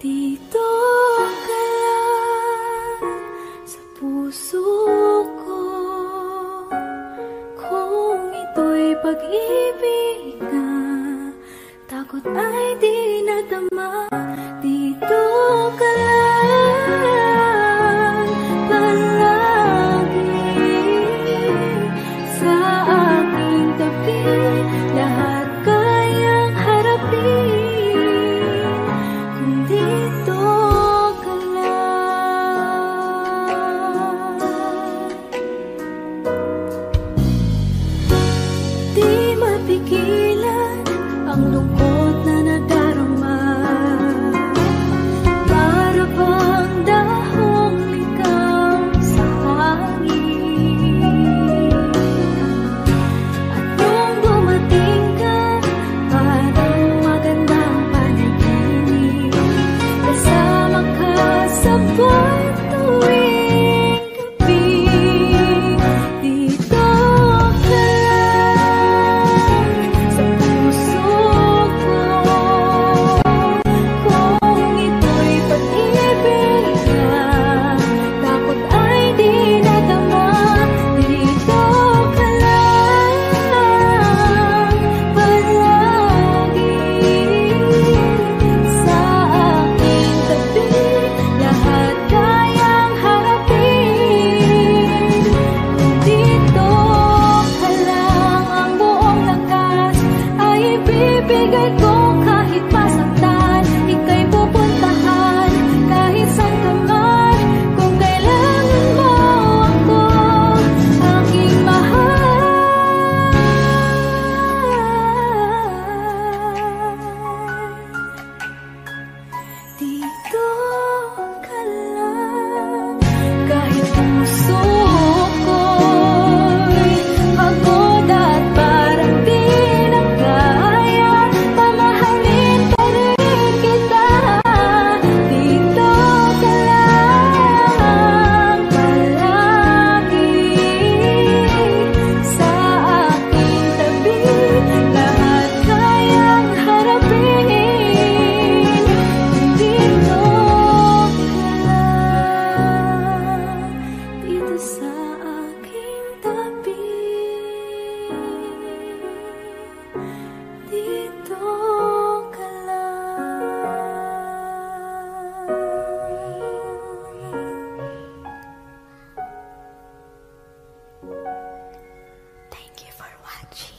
Dito ka lang sa puso ko, kung ito'y pag-ibig na takot ay di nadama. Dito ka lang palagi sa aking tabi, lahat kayang harapin kung dito ka lang. Di mapigilan ang lungkot na nadarama, para bang dahong ligaw sa hangin. At nung dumating ka, parang magandang panaginip, kasama ka sa buwan tuwing gabi. Dito ka lang sa puso ko, kung ito'y pag-ibig na takot ay di nadama. Dito ka lang palagi sa aking tabi, lahat kayang harapin kung dito ka lang. Ang buong lakas ay ibibigay ko, kahit masaktan ika'y pupuntahan, kahit saan ka man, kung kailangan mo ako, aking mahal. Dito ka lang, kahit puso ko'y pagod at parang di na kaya, pamahalin pa rin kita. Dito ka lang palagi sa aking tabi, lahat kayang harapin kung dito ka lang. Dito sa aking tabi, dito ka lang. Thank you for watching.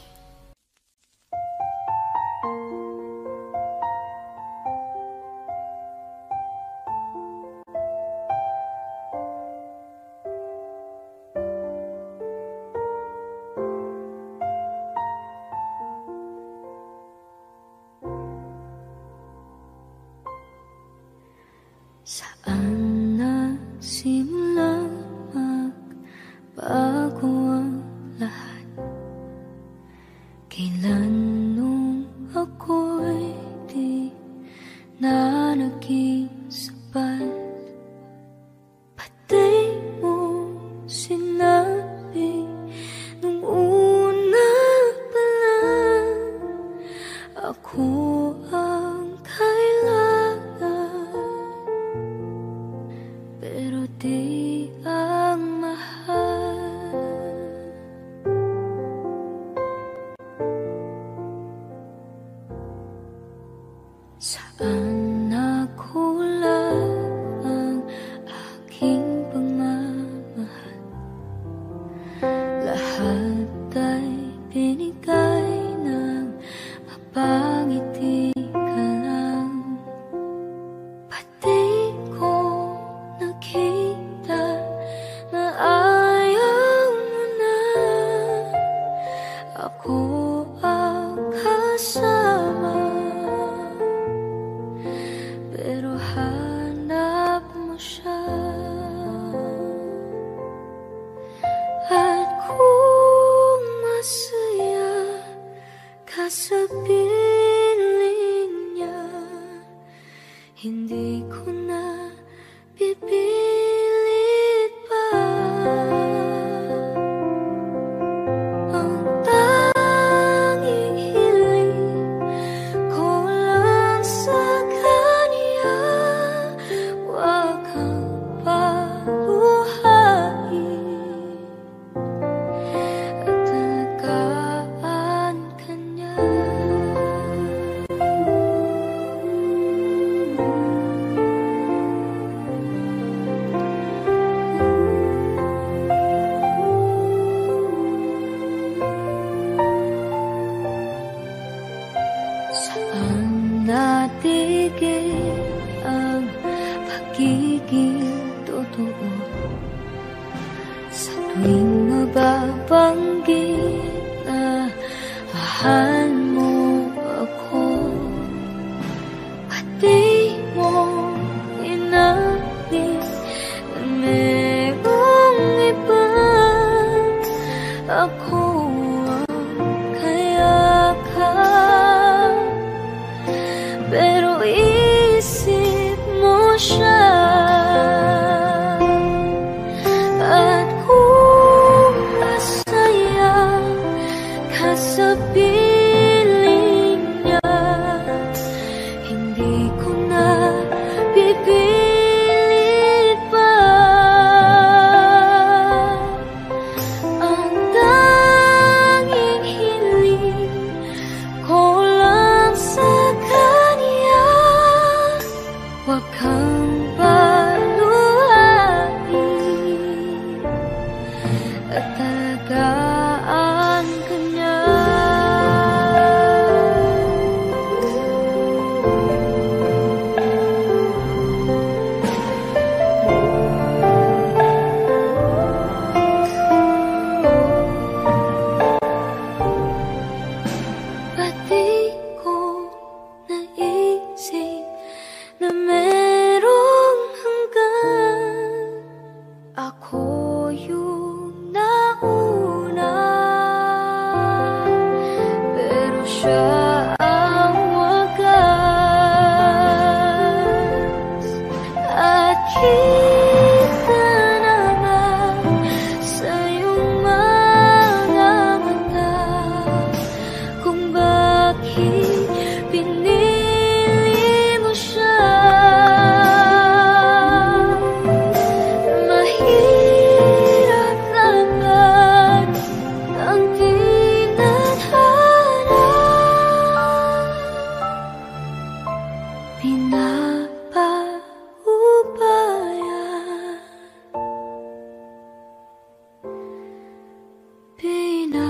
Saan nagsimula magbago ang lahat? Kailan nung ako'y di na naging sapat? Pati mo sinabi nung una pa lang, ako ang kailangan, pero di ang mahal. Saan nakulang ang aking pagmamahal? Lahat ay binigay ng mapangiti ka lang. Pati ko nakita na ayaw mo na ako ang kasama, pero hanap mo siya. At kung masaya ka sa piling niya, hindi ko na pipilit pa. Ang tanging hiling ko lang sa kanya magiging totoo sa tuwing mababanggit na mahal mo ako. At di mo inamin na merong iba, ako ang kayakap. Pero isip mo siya, at kung masaya ka sa piling niya, hindi ko na pipilit pa. Ang tanging hiling ko lang sa kanya, huwag kang paluhain at talagaan ka niya. Ba't di ko naisip na merong hanggan? Ako yung nauna, pero siya ang wagas. At kita naman sa iyong mga mata kung bakit pinili mo siya. Mahirap naman ang tinadhana, pinapaubaya, pinapaubaya.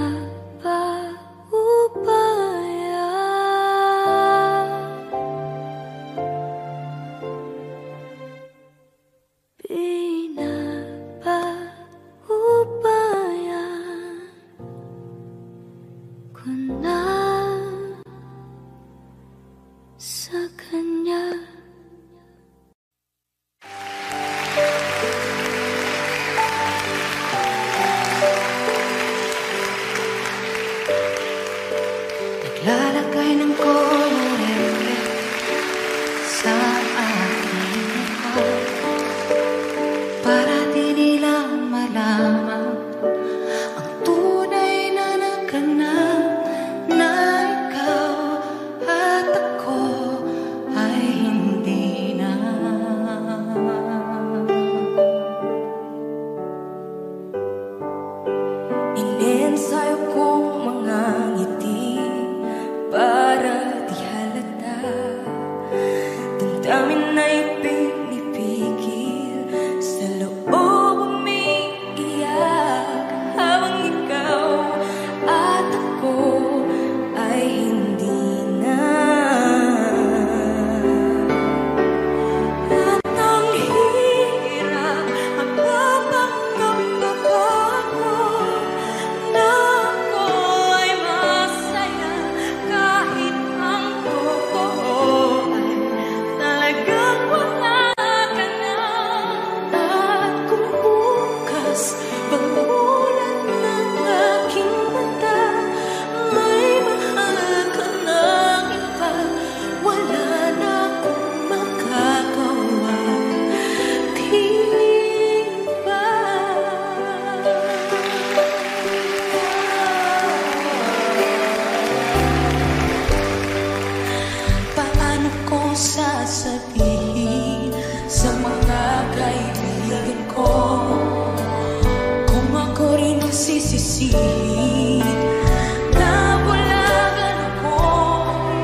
Pinapaubaya ko na sa kanya. Naglalagay ng kolorete sa aking mukha para di nila malaman ang tunay na naganap, na ikaw at ako ay hindi na. Inensayo kong mga ngiti para di halata, damdamin na ipinipigil sa loob umiiyak, habang ikaw at ako ay hindi na. At ang hirap, ang papanggap ko na ako ay masaya kahit ang totoo ay talagang wala ka na. At kung bukas pagmulan ng aking mata may mahal ka ng iba, wala na akong makagawa, di ba? Paano ko sasabihin sa mga kaibigan ko kung ako rin magsisisi? Nabulagan ako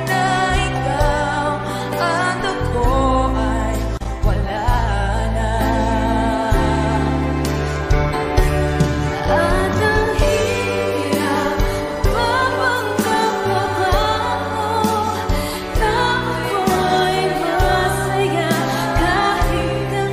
na ikaw at ako ay wala na. At ang hirap, papanggap mo na ako ay masaya kahit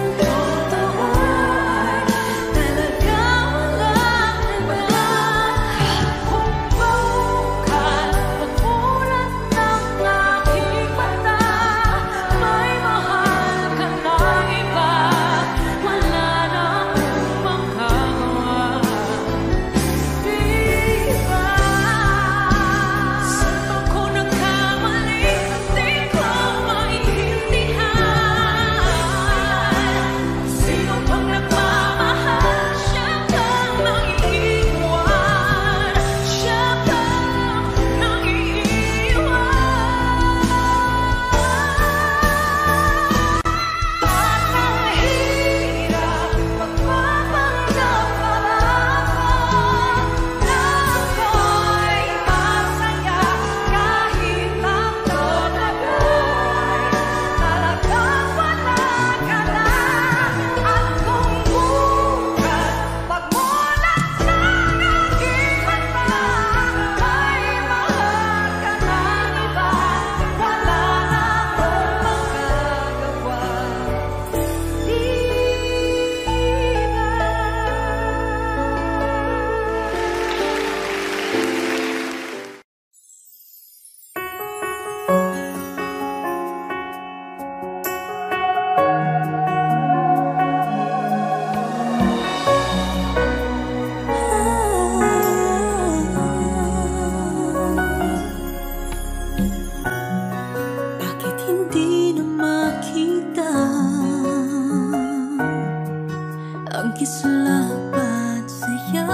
kislapat saya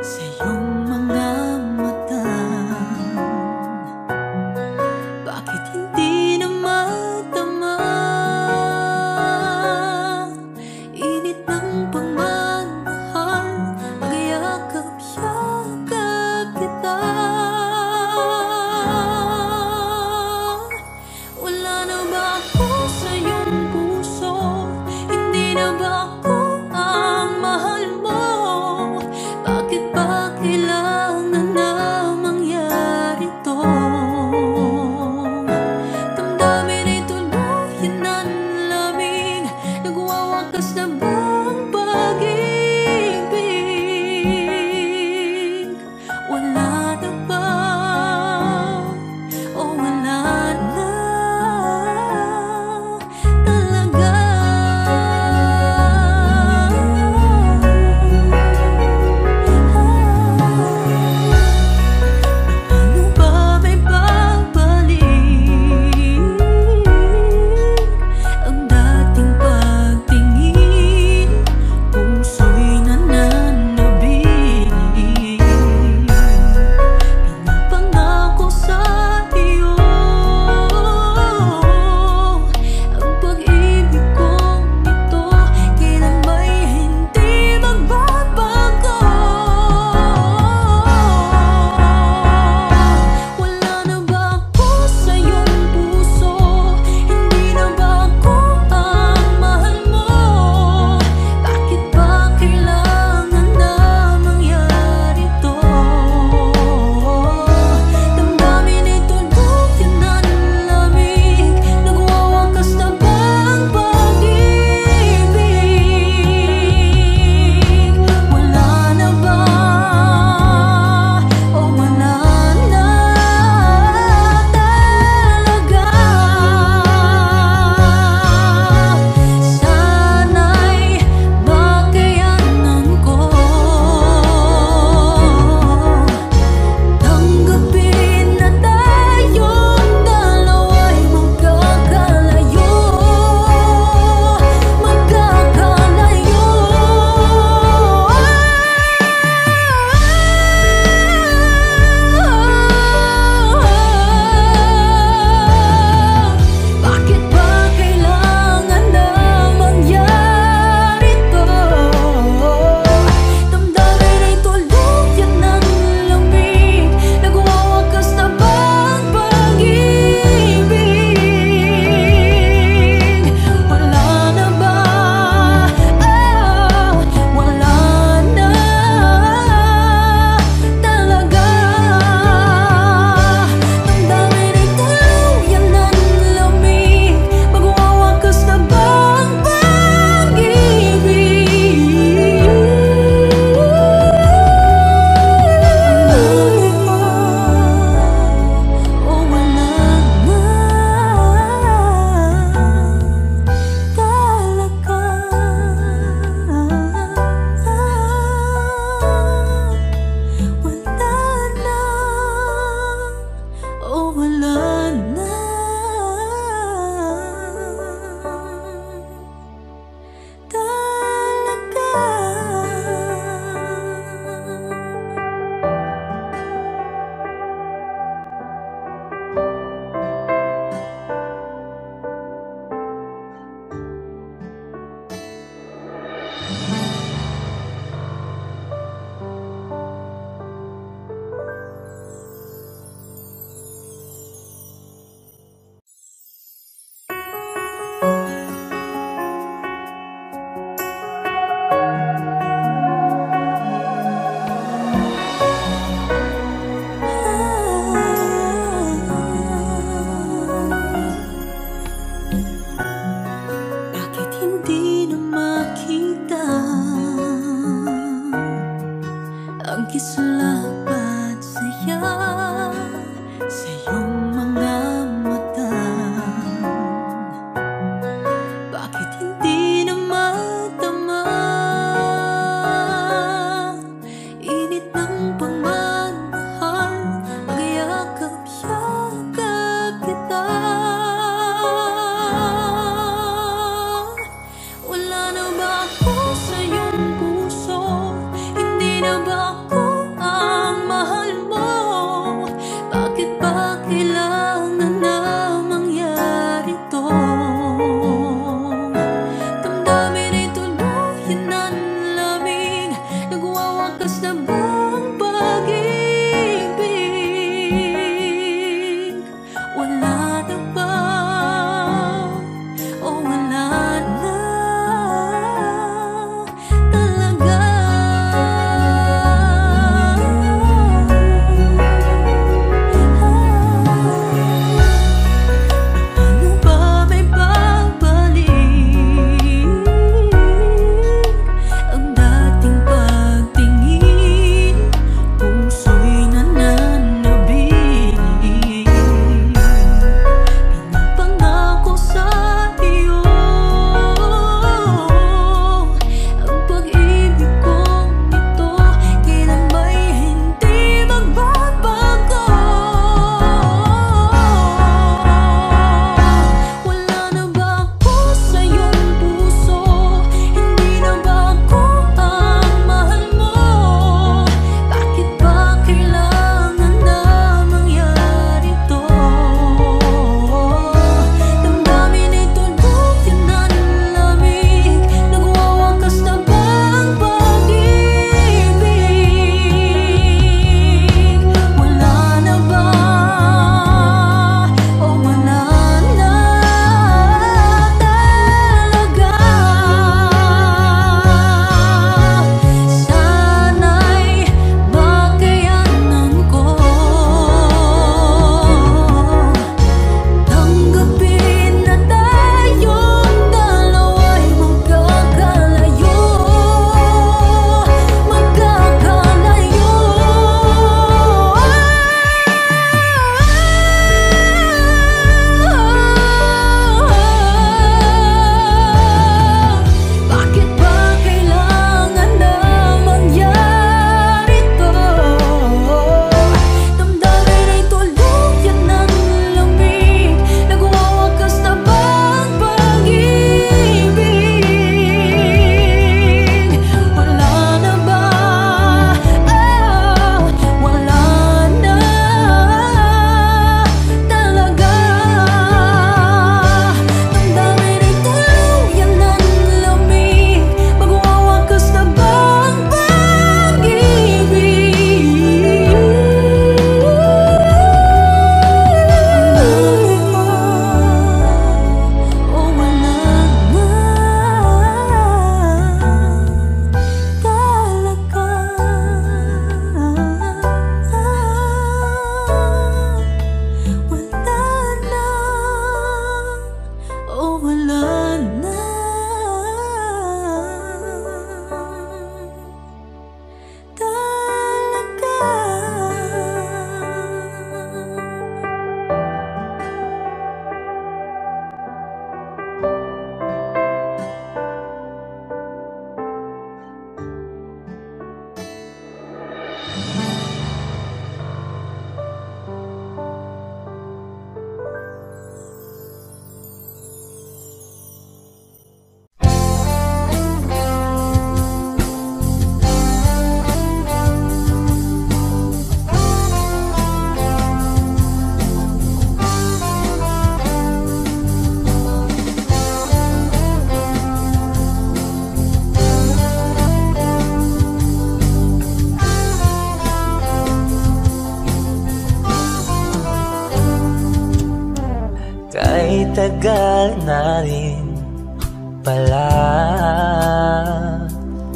sa iyong mga mata. Bakit hindi na matama? Init ng pagmamahal, magyakap-yakap kita. Wala na ba ako sa iyong puso? Hindi na ba ako ang mahal mo? Bakit ba kailangan na mangyari to? Damdamin ay tuluyan ng lamig. Nagwawakas na ba ang pag-ibig? Wala na ba? O wala na talaga? Ano ba may babalik ang dating pagtingin? Puso'y nananabig. Pinapangako sa iyo ang pag-ibig kong ito, kailan ba'y hindi magbabago? Wala na ba ako sa iyong puso? Hindi na ba ako ang mahal mo? Bakit ba kailangan na mangyari to? Damdamin ay tuluyan ng lamig. Nagwawakas na ba ang pag-ibig? Wala na ba? O wala na talaga? Sana'y makayanan ko tanggapin na tayong dalawa'y magkakalayo. Bakit ba kailangan na mangyari to? Damdamin ay tuluyan ng lamig. Nagwawakas na ba ang pag-ibig? Wala na ba? Wala na talaga. Damdamin ay tuluyan ng lamig. Magwawakas na ba ang pag-ibig? O wala na talaga? Wala na o wala na Bakit hindi na makita ang kislapat saya sa iyong mga mata? Bakit hindi na matama? Init ng pagmamahal, magyakap-yakap kita. tagal na rin pala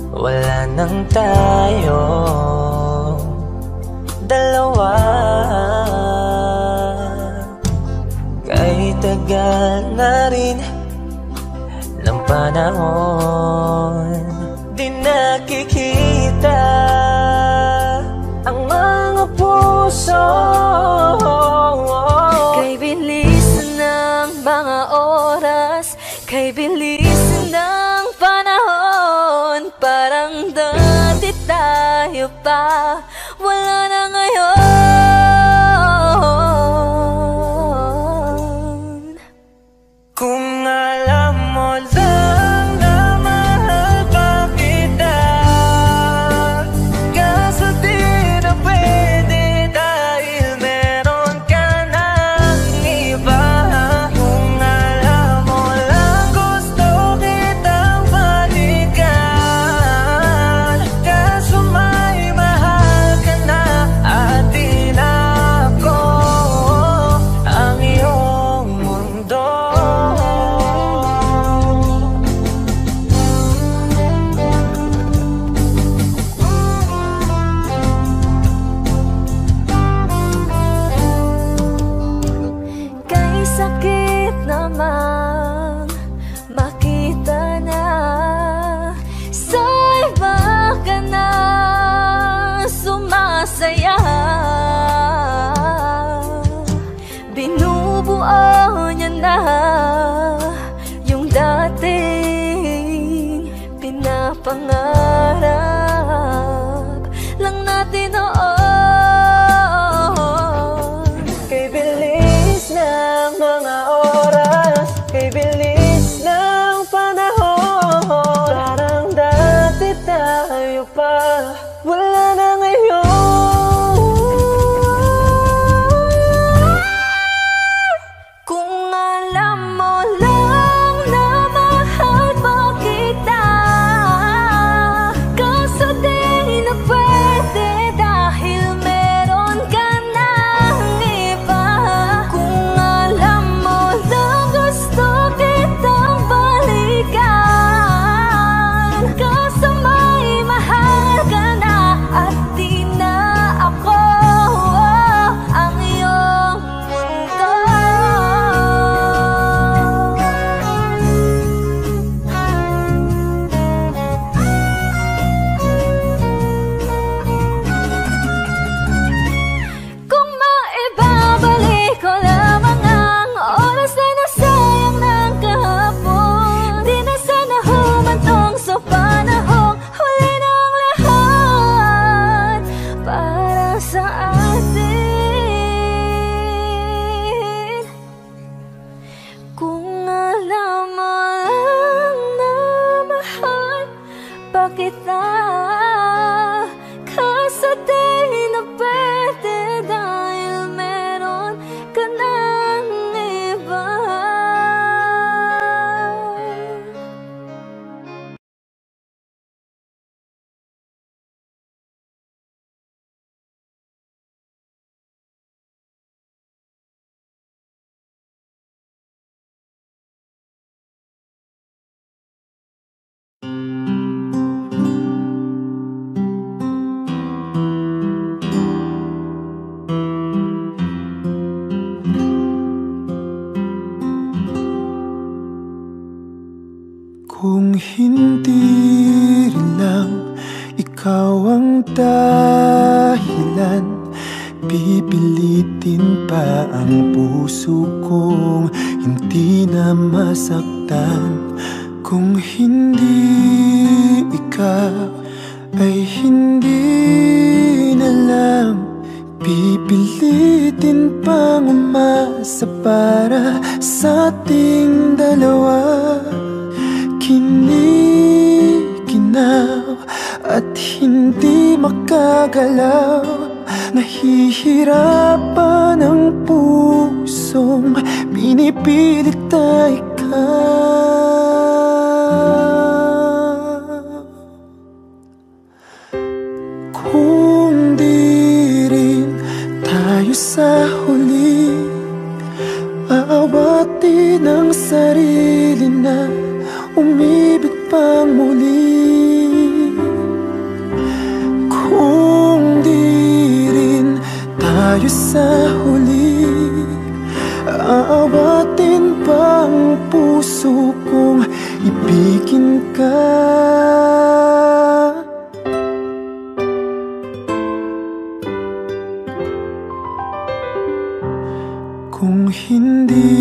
wala nang tayo dalawa. Kay tagal na rin ng panahon, di nakikita ang mga puso. Kay bilis ng mga oras, kay bilis ng panahon, parang dati tayo pa, wala na ngayon. Kung alam mo lang na mahal pa kita, kaso di na pwede dahil meron ka ng iba. Kung alam mo lang gusto kitang balikan, kaso may mahal ka na at di na ako ang iyong mundo. Kay sakit namang makita na sa iba ka na sumasaya. Binubuo niya na yung dating pinapangarap lang natin noon. Kay bilis ng mga oras, kay bilis ng panahon, parang dati tayo pa, wala na ngayon. Kung alam mo lang na mahal pa kita, kaso di na pwede dahil meron ka ng iba. Kung alam mo lang gusto kitang balikan, kaso may mahal ka na at di na ako ang iyong mundo. Kung maibabalik ko lamang ang oras na nasayang ng kahapon, di na sana humantong sa panahong huli ng lahat para sa atin. Kung alam mo lang na mahal pa kita, kaso di na pwede dahil meron ka ng iba. Kung hindi rin lang ikaw ang dahilan, pipilitin pa ang puso kong hindi na masaktan. Kung hindi ikaw ay hindi na lang, pipilitin pang umasa para sa ating dalawa. Kinikinaw at hindi makagalaw, nahihirapan ang pusong pinipilit na ikaw. Kung di rin tayo sa huli, aawatin ang sarili na umibig pang muli. Kung di rin tayo sa huli, aawatin pang puso kong ibigin ka. Kung hindi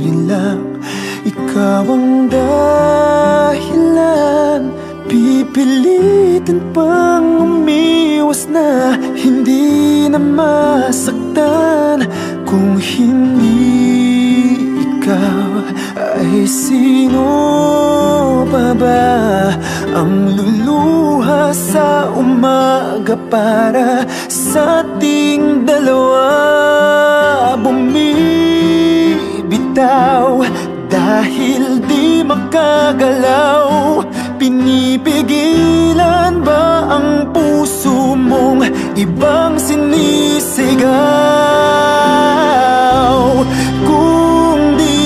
rin lang ikaw ang dahilan, pipilitin pang umiwas na hindi na masaktan. Kung hindi ikaw, ay sino pa ba ang luluha sa umaga para sa ating dalawa? Bumibitaw dahil di makagalaw. Pinipigilan ba ang puso mong ibang sinisigaw? Kung di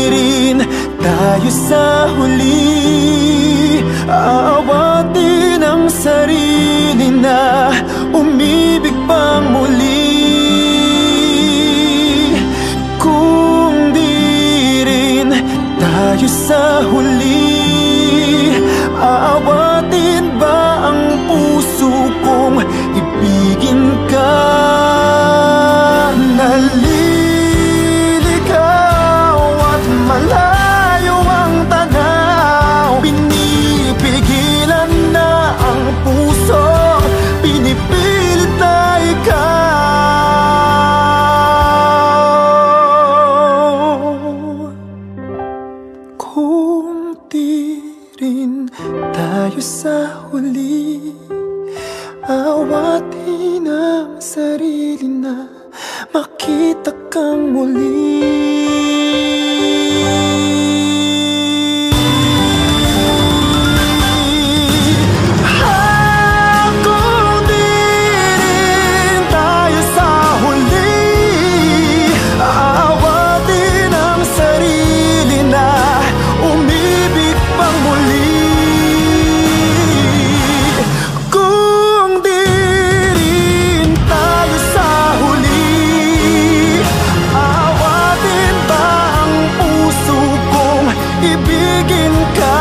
rin tayo sa huli, aawatin ang sarili na umibig pang muli. Kung di rin tayo sa huli, aawatin ba ang puso kong ibigin ka? Naliligaw at malayo ang tanaw, pinipigilan na ang puso, pinipilit na ikaw. Kung di rin tayo sa huli, awatin ang sarili na makita kang muli. Kung di rin tayo sa huli, awatin ang sarili na umibig pang muli. Kung di rin tayo sa huli, awatin ba ang puso kong ibigin ka?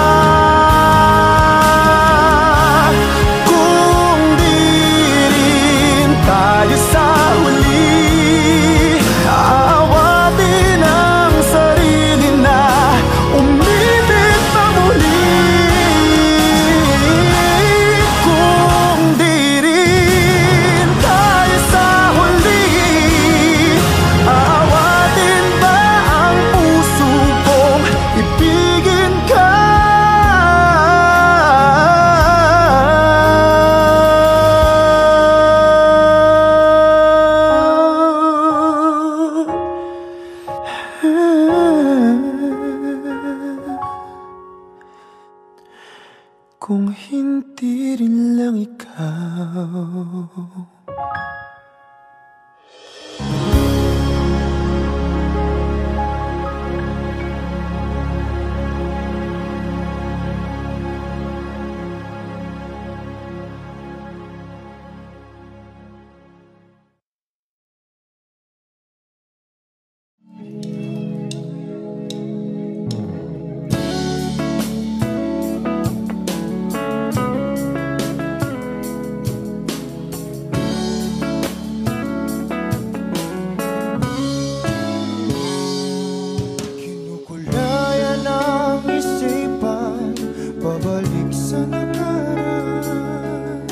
Kung di rin tayo sa huli, awatin ang sarili na umibig pa muli. Kung di rin tayo sa huli, awatin ba ang puso kong ibigin ka? Kung hindi rin lang ikaw. Kinukulayan ang isipan, pabalik sa nakaraan.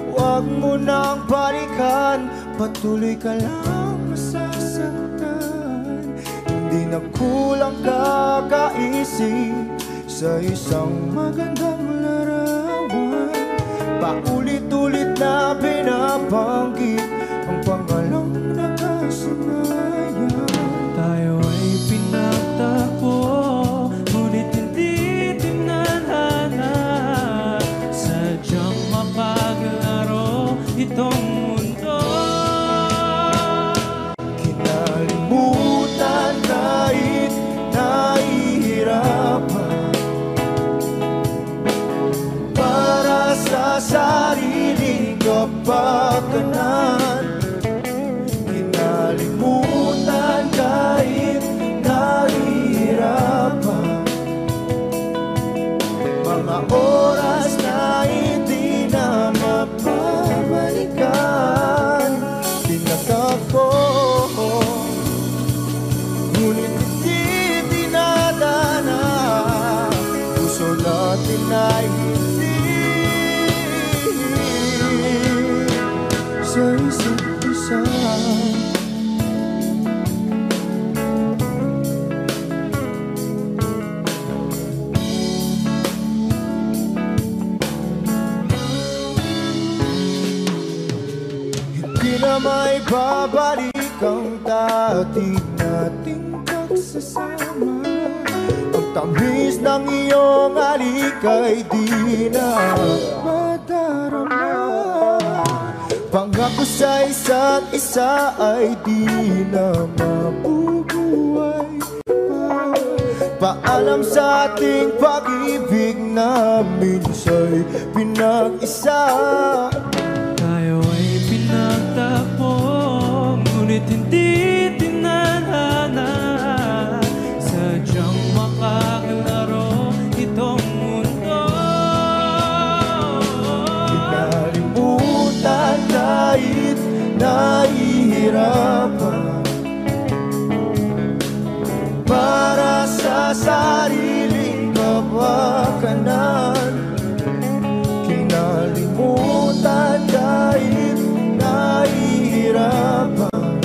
Huwag mo nang balikan, patuloy ka lang masasaktan. Hindi na kulang kakaisip sa isang magandang larawan. Paulit-ulit na binabanggit ang pangalang nakasanayan. Tayo ay pinagtagpo, ngunit hindi tinadhana. Sadyang mapaglaro itong mundo. Kinalimutan kahit na mapakanan. Kinalimutan kahit nahihirapan, mga oras na hindi na mapabalikan. Tinatakbo, ngunit hindi dinadana. Puso natin ay hindi sa isa't isa. Hindi na may babalik ang dati nating pagsasama. Ang tamis ng iyong halik ay di na madarama. Pangako sa isa't isa ay di na mabubuhay pa. Paalam sa ating pag-ibig na minsa'y pinag-isa. Tayo ay pinagtakbo, ngunit hindi tinadhana. Sadyang makakalaro itong mundo. Kinalimutan kahit nahihirapan, para sa sariling kapakanan. Kinalimutan kahit nahihirapan,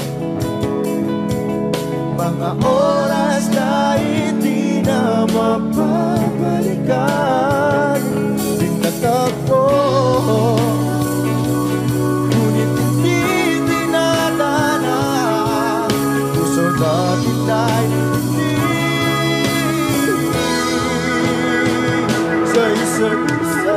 mga oras na hindi na mapabalikan. Tinatagpo, ngunit hindi dinadana. Puso natin ay hindi sa isa't isa.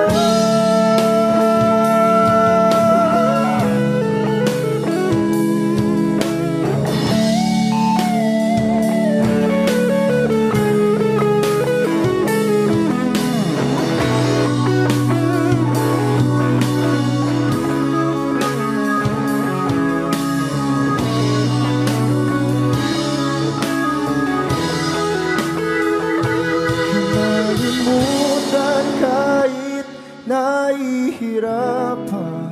Kinalimutan kahit nahihirapan,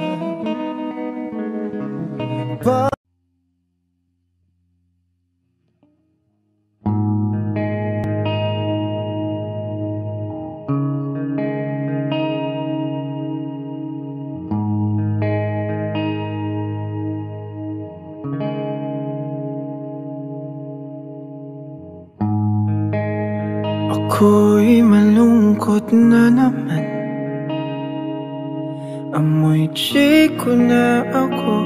ako'y malungkot na naman. Amoy chiko na ako.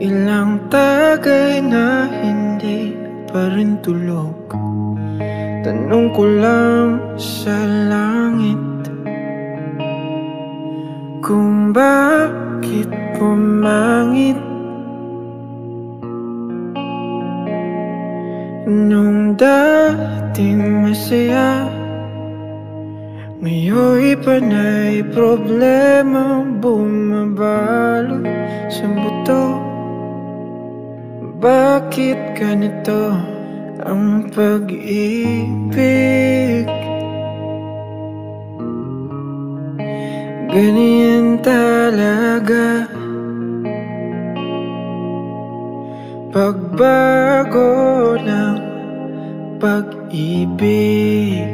Ilang tagay na hindi pa rin tulog. Tanong ko lang sa langit kung bakit pumangit. Nung dating masaya, ngayon'y panay problema bumabalot sa buto. Bakit ganito ang pag-ibig? Ganyan talaga pagbago ng pag-ibig.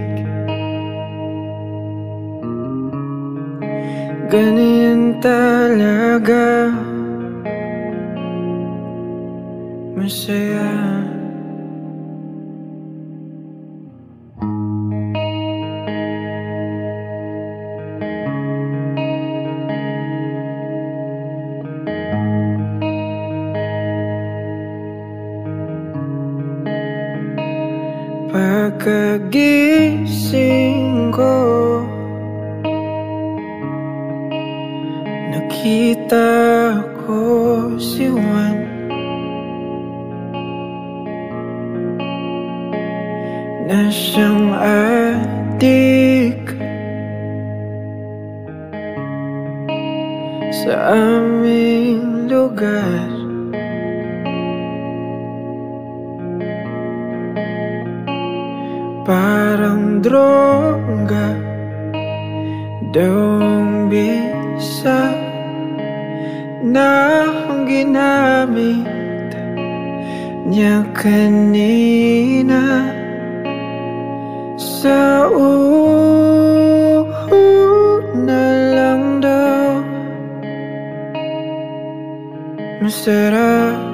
Ganyan talaga masaya. Pagkagising ko, nakita ko si Juan. Na siyang adik sa sa aming lugar. Parang droga daw ang bisa na ang ginamit niya kanina. Sa una lang daw masarap.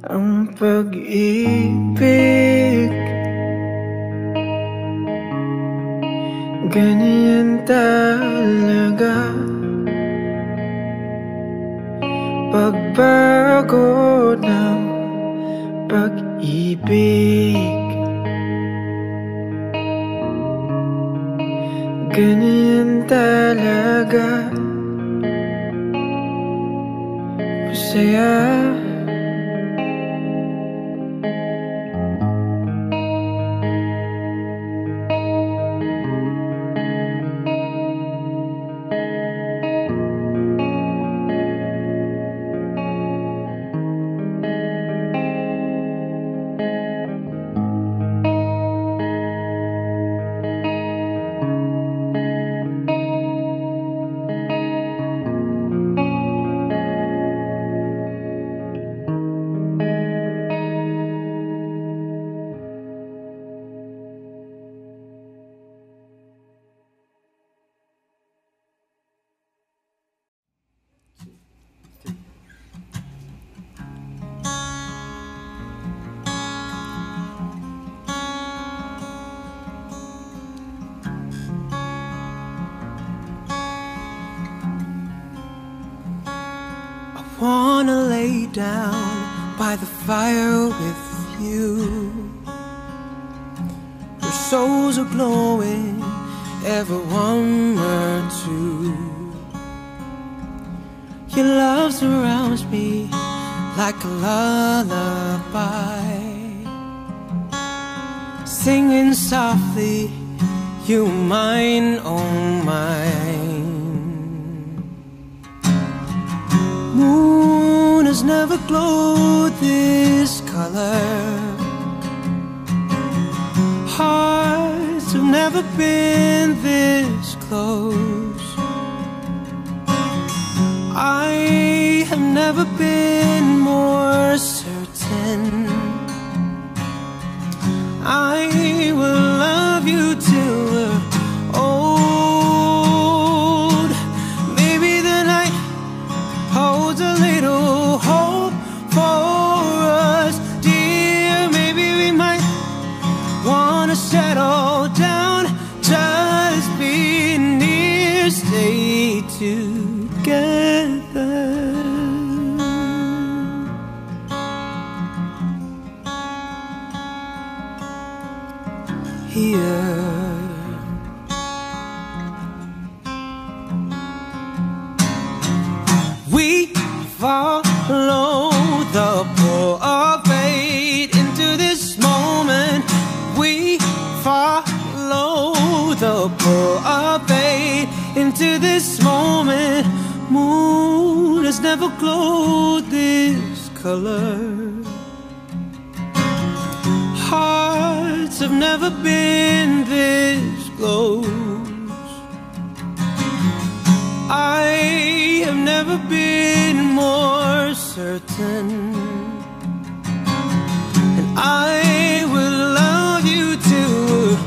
Ang pag-ibig, ganyan talaga. Pagbago ng pag-ibig, ganyan talaga. Masaya. Wanna lay down by the fire with you. Our souls are glowing, ever one or two. Your love surrounds me like a lullaby, singing softly, you mine, oh mine. Moon has never glowed this color, hearts have never been this close. I have never been more certain I will love you till we're old. Maybe the night holds a little hope for us, dear. Maybe we might wanna settle down, just be near, stay together. Here we follow the pull of fate into this moment. We follow the pull of fate into this moment. Moon has never glowed this color, hearts have never been this close. I have never been more certain, and I will love you too.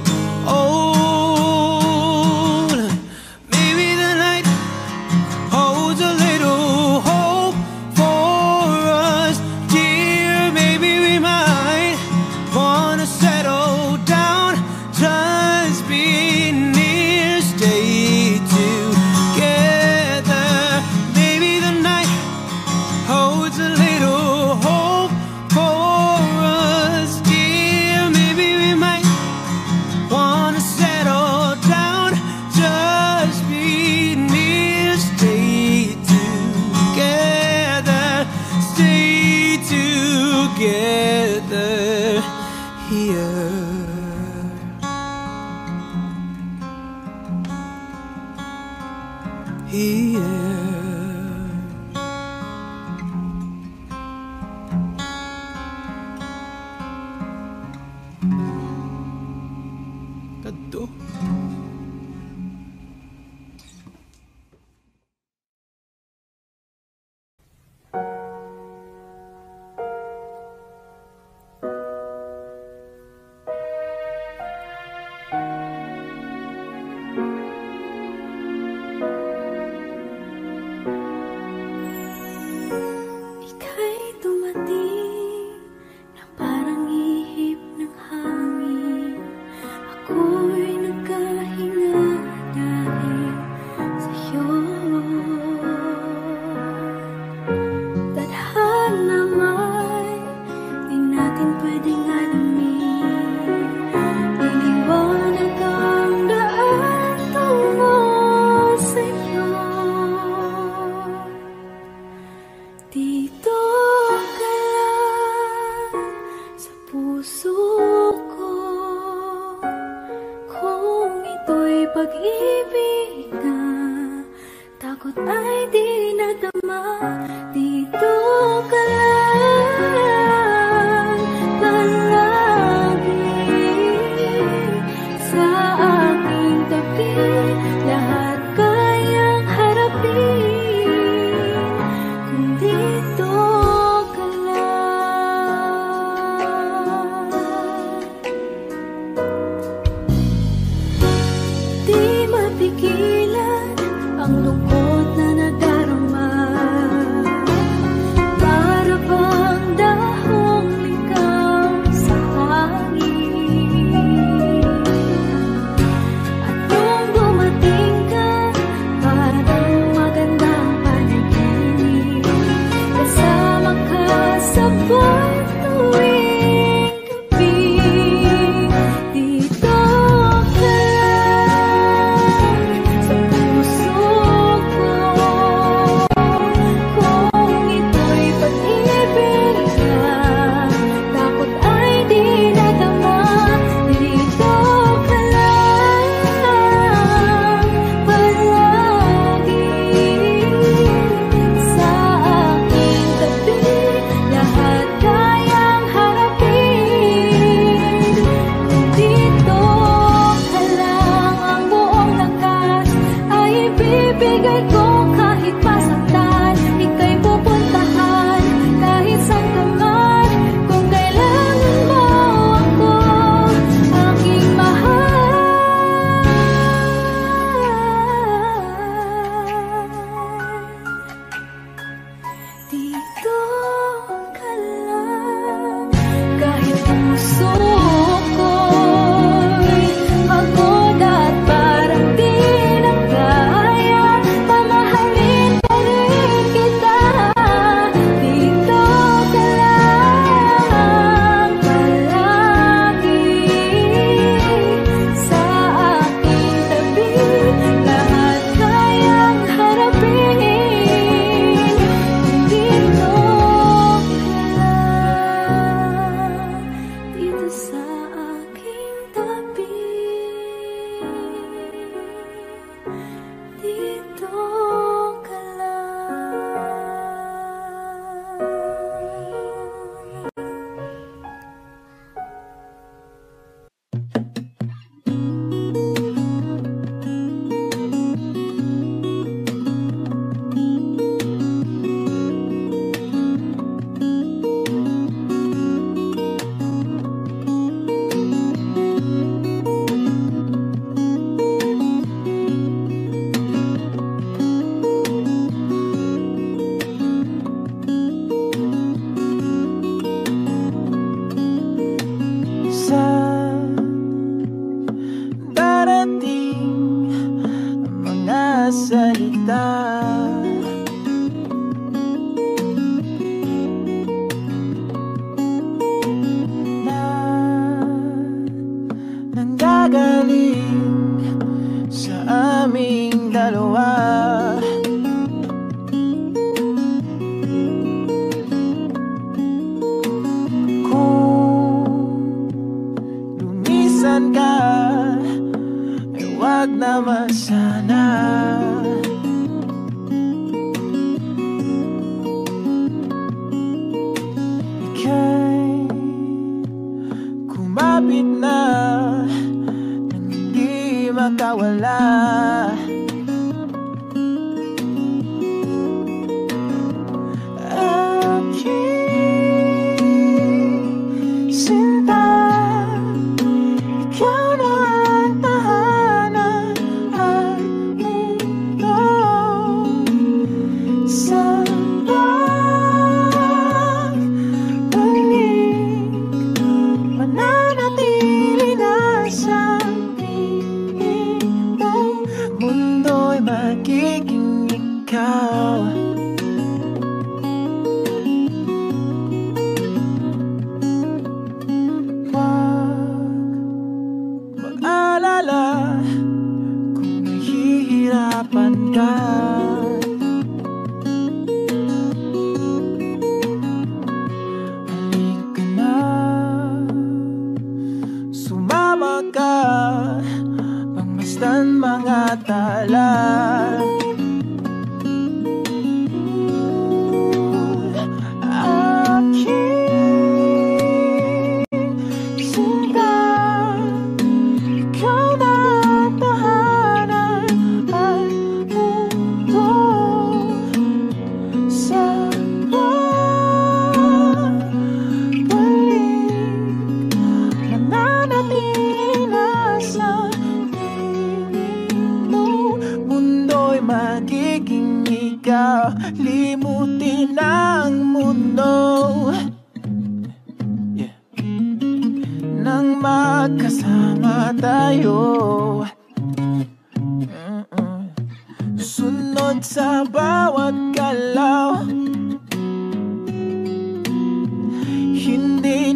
Old, maybe the night holds a little hope for us, dear. Maybe we might wanna settle down, just be near, stay together. Maybe the night holds a little hope for us, dear. Maybe we might wanna settle down, just be near, stay together, stay together here.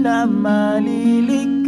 na maliligaw.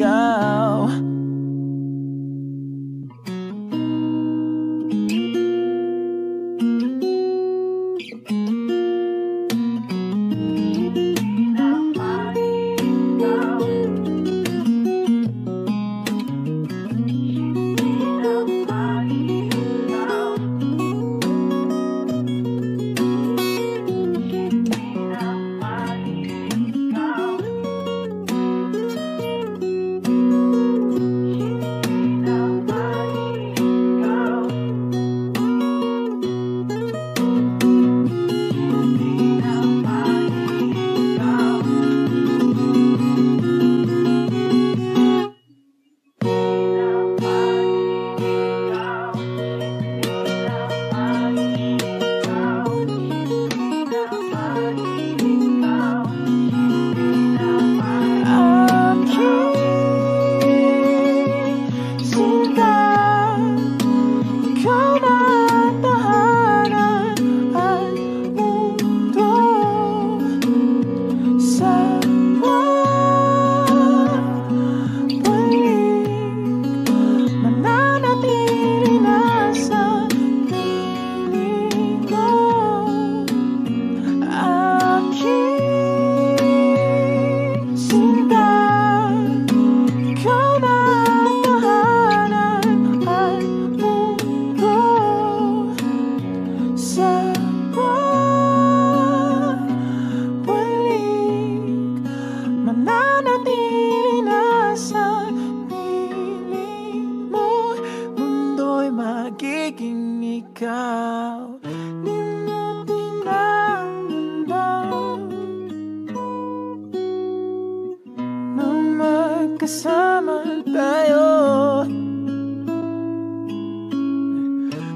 Kasama tayo,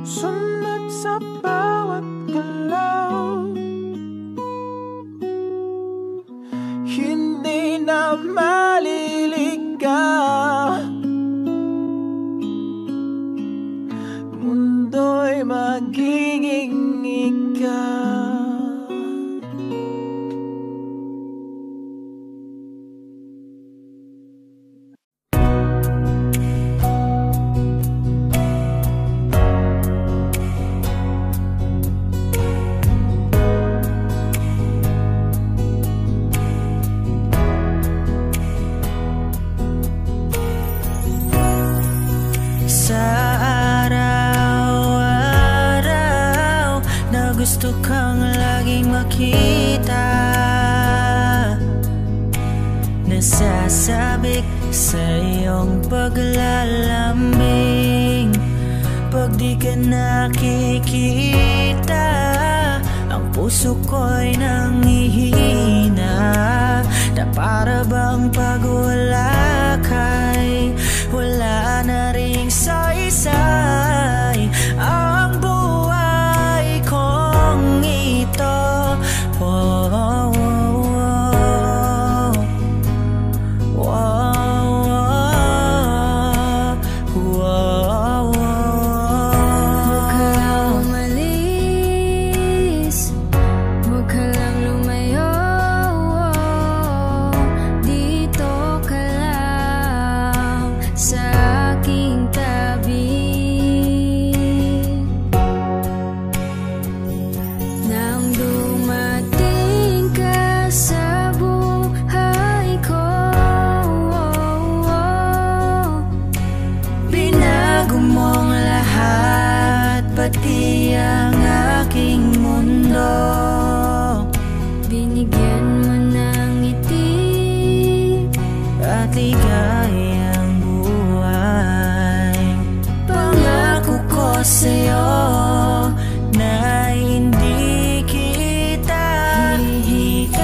sunod sa bawat galaw, hindi na maliligaw. Mundo'y magiging ikaw. Gusto kang laging makita, nasasabik sa iyong paglalambing. Pag di ka nakikita, ang puso ko'y nanghihina, na para bang pag wala ka'y wala na ring saysay. Ang buhay kong ito, oh, oh, oh, oh, oh, oh. Huwag ka lang umalis, huwag ka lang lumayo, dito ka lang sa aking tabi. Nang dumating ka sa buhay ko, binago mong lahat, pati ang aking mundo. Binigyan mo ng ngiti At ligayang buhay. pangako ko sa'yo Na hindi kita hihiiwan.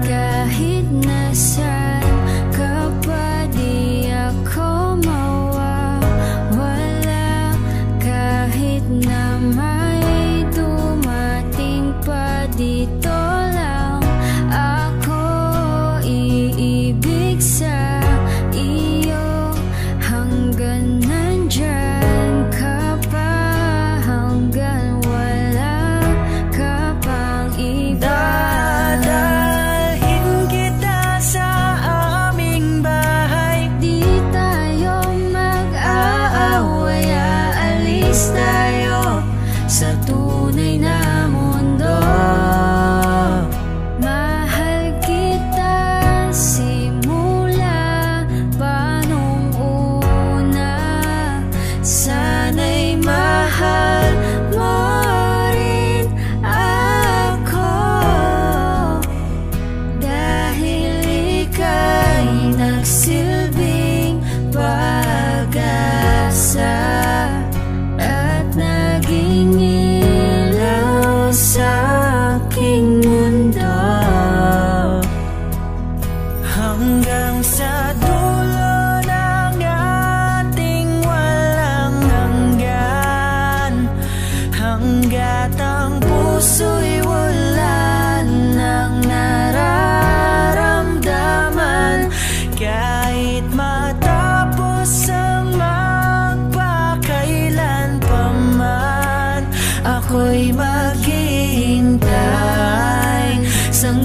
Kahit nasaan ka pa, di ako mawawala. Kahit na may dumating pa, dito lang ako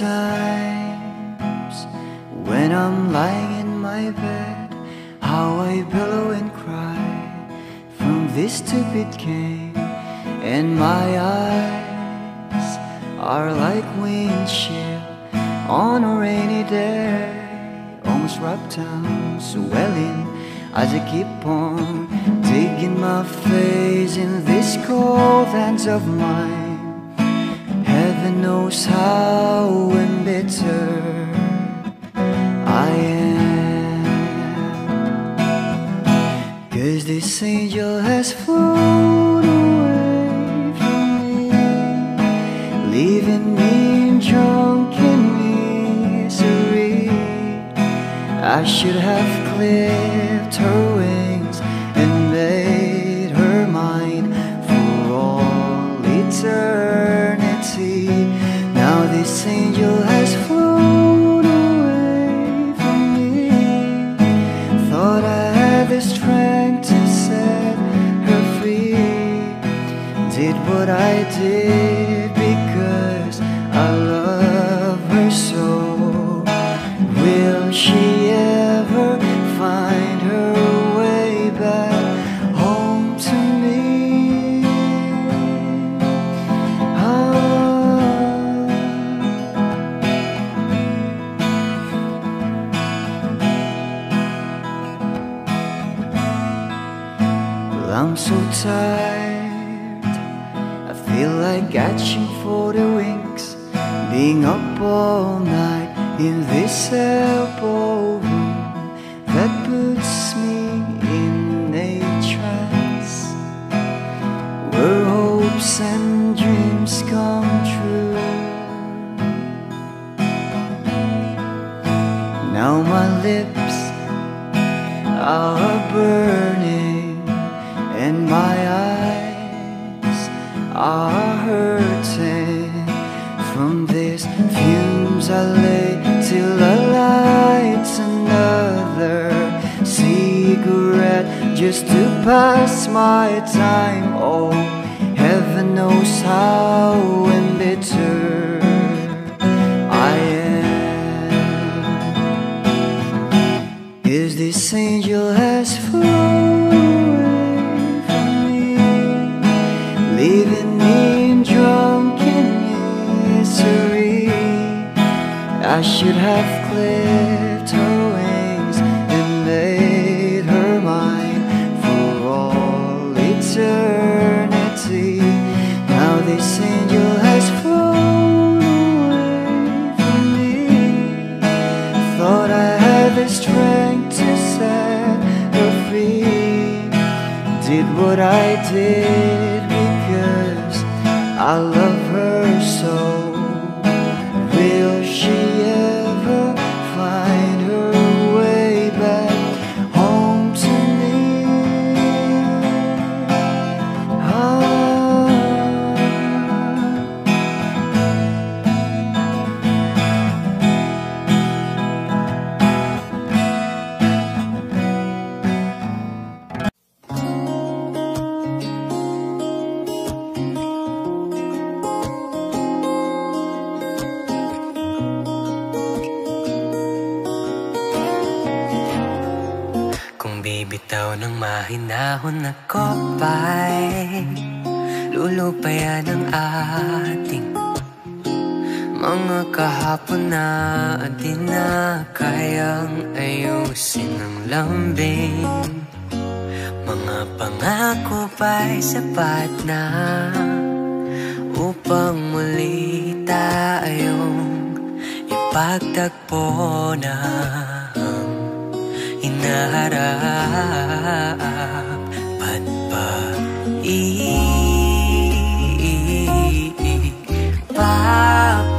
times when I'm lying in my bed, how I billow and cry from this stupid game, and my eyes are like windshield on a rainy day, almost wrapped down, swelling as I keep on digging my face in this cold hands of mine. Heaven knows how embittered I am, 'cause this angel has flown away from me, leaving me drunken misery. I should have clipped her wings and made her mine for all eternity. Now this angel has flown away from me. Thought I had the strength to set her free. Did what I did because I love her so. Will she ever find her way back home to me? Well, I'm so tired, I feel like catching for the wings, being up all night in this elbow room that puts me in a trance, where hopes and dreams come true. Now my lips are burning and my eyes are hurting from these fumes. I lay till I light another cigarette just to pass my time. Oh, heaven knows how embittered I am, 'cause this angel has flown away from me, leaving me drunken misery. I should have clipped her wings and made her mine for all eternity. Now this angel has flown away from me. Thought I had the strength to set her free. Did what I did because I love her so. Will she ever find her way back home to me? Bibitaw ng mahinahon ako pa'y lulupayan ang ating mga kahapon na di na kayang ayusin ng lambing. Mga pangako pa'y sapat na upang muli tayong ipagtagpo na hinaharap. Ba't ba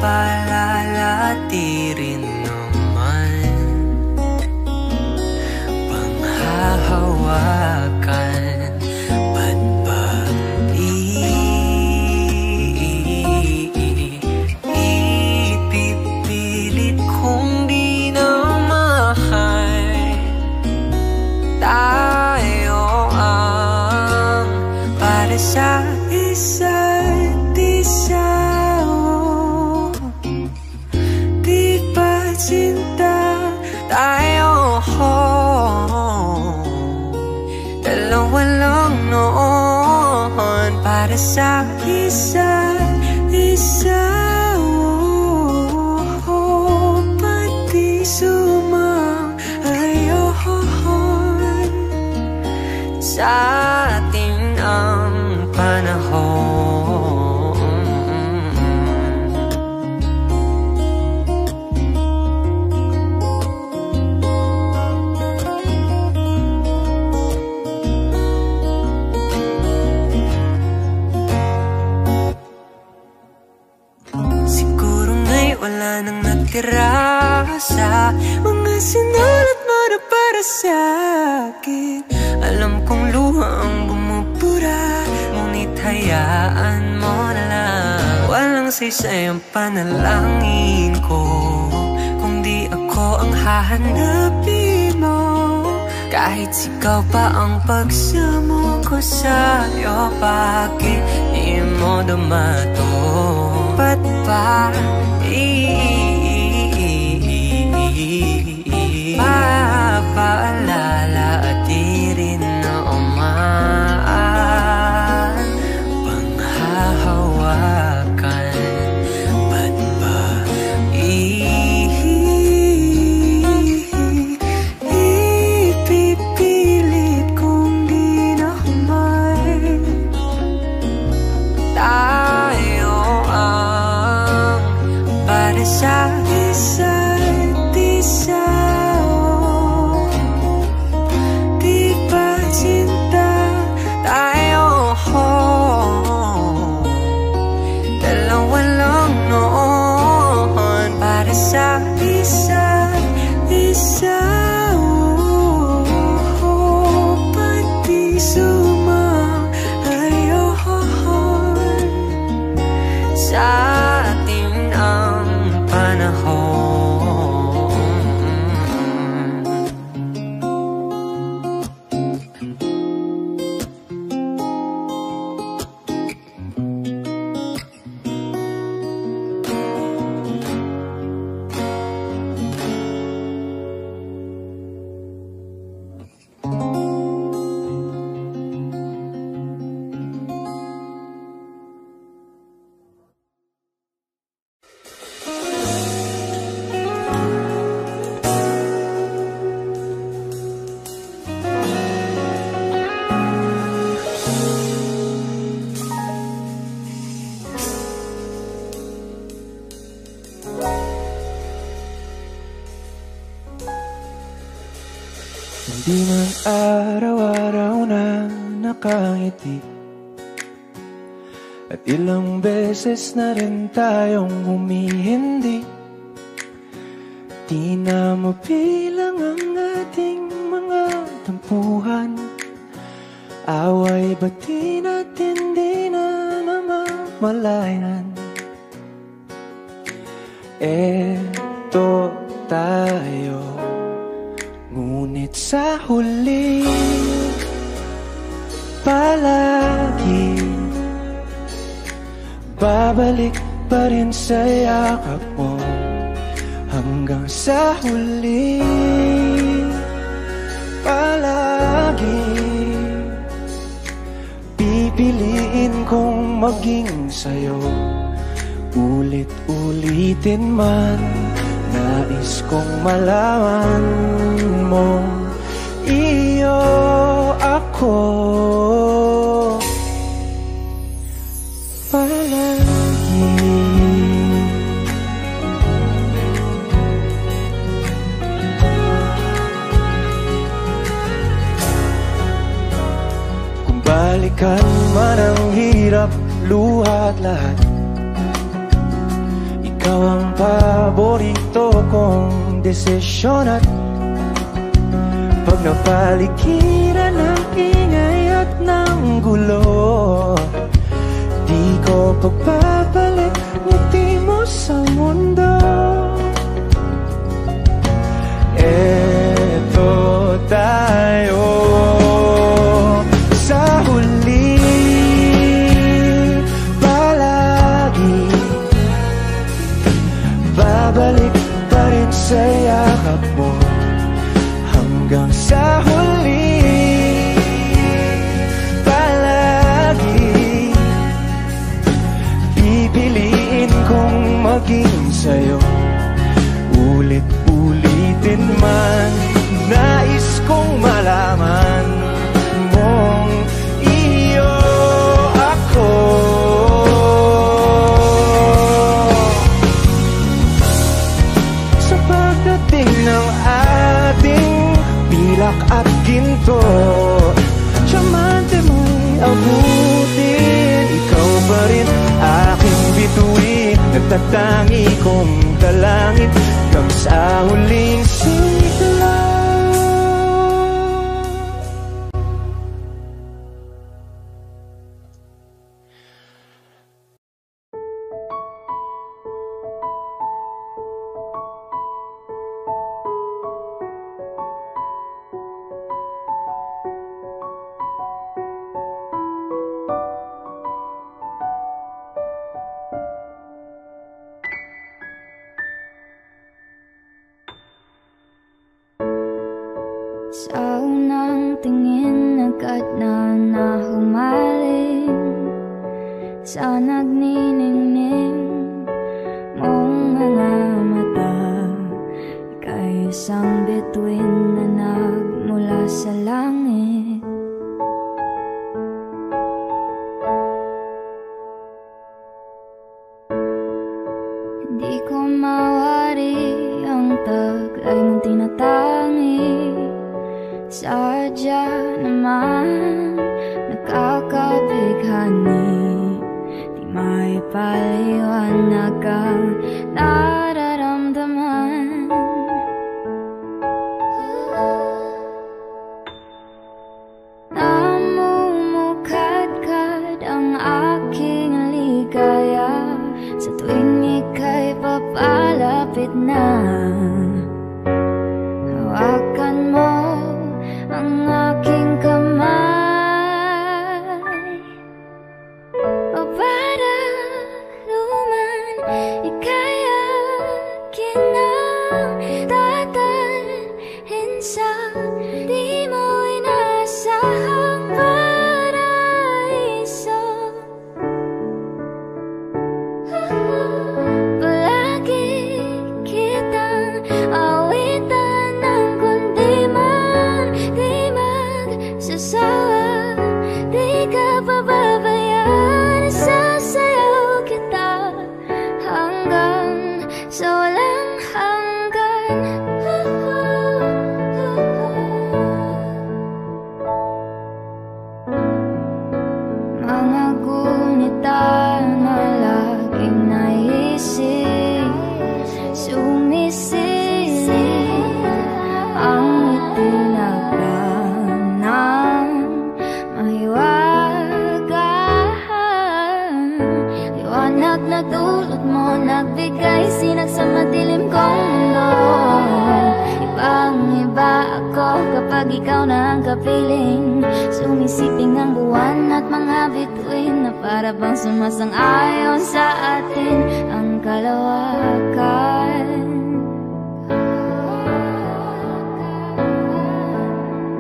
papalalatirin naman, panghahawakan? Ba't ba ipipilit kong di na mahal? Tayo ang para sa isa't isa. sinta tayo, dalawa lang noon para sa isa't isa. Pati sumang-ayon sa atin ang panahon. Wala nang natira sa mga sinulat mo na para sa akin. Alam kong luha ang bumubura, ngunit hayaan mo na lang. Walang saysay ang panalangin ko kung di ako ang hahanapin mo. Kahit sigaw pa ang pagsamo ko sa'yo, bakit di mo dumato? Ba't ba mapaalala at di rin na umaan panghahawakan? Ba't ba ipipilit kung di na humay? Tayo ang para sa isa't isa. Di ba sinta tayo, dalawa lang noon para sa isa't isa. Pati sumang-ayon sa atin ang panahon. Hindi man araw-araw na nakangiti, at ilang beses na rin tayong humihindi. Di na mabilang ang ating mga tampuhan. Away ba't di natin di na namamalayan? Eto tayo, ngunit sa huli palagi babalik pa rin sa yakap mo. Hanggang sa huli palagi pipiliin kong maging sa'yo. Ulit-ulitin man, nais kong malaman mo, iyo ako palagi. Kung balikan man ang hirap, luha at lahat, ikaw ang paborito kong desisyon. At pag napaligiran ng ingay at ng gulo, di ko pagbabalik ngiti mo sa mundo. Eto tayo sa huli palagi babalik pa rin sa itatangi kong dalangin hanggang sa huling sigla. Sa unang tingin agad na nahumaling sa nagniningning mong mga mata. Ika'y isang bituin na nagmula sa langit. Hindi ko mawari ang taglay mong tinatangi. Sadya naman nakakabighani, di may paliwanag ang nararamdaman. Namumukadkad ang aking ligaya sa tuwing ika'y papalapit na. Hawakan mo ang aking kamay, o para luman ika'y akin ang tatalhin sa di mo inasahang paraiso. Palagi kitang awitan ng kundi man di magsasawa, di ka pababayaan. Sasayaw kita hanggang sa walang hanggan. Mga gunita na laging naisip, sumisilip ang itinagdan ng mahiwagaan. Liwanag na dulot mo, nagbigay sinag sa madilim kong mundo. Ibang-iba ako kapag ikaw na ang kapiling. Sumisiping ang buwan at mga bituin na para bang sumasang-ayon sa atin ang kalawakan.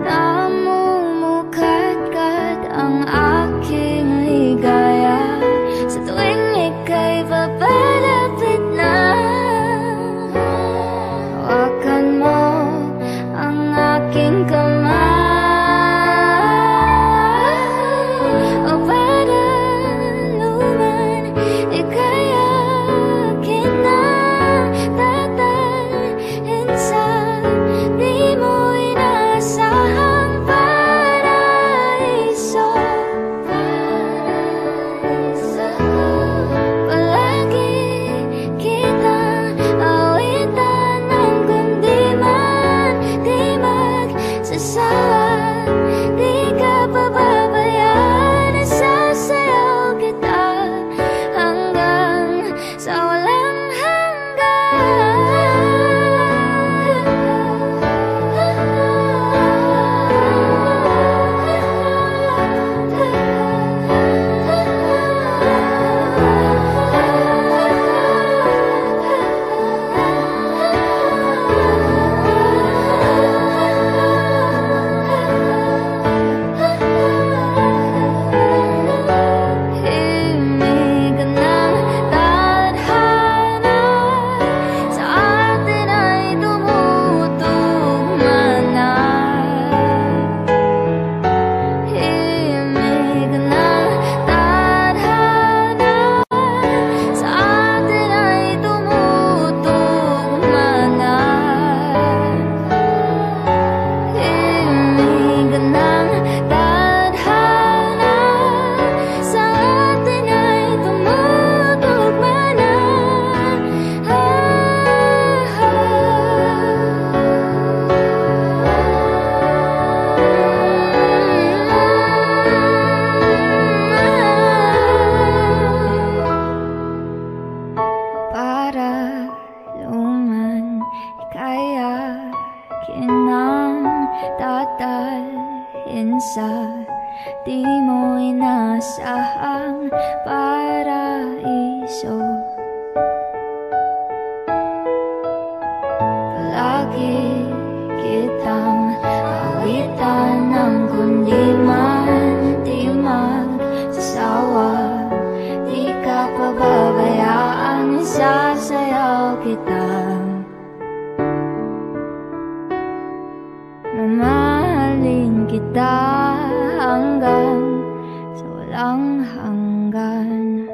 Namumukadkad ang aking ligaya sa tuwing ika'y papalapit na. Hawakan mo ang aking kamay, o para luman ika'y akin na ng paraiso. Palagi kitang awitan ng kundi man di magsasawa. Di ka pababayaan, isasayaw kita. Mamahalin kita hanggang sa walang hanggan.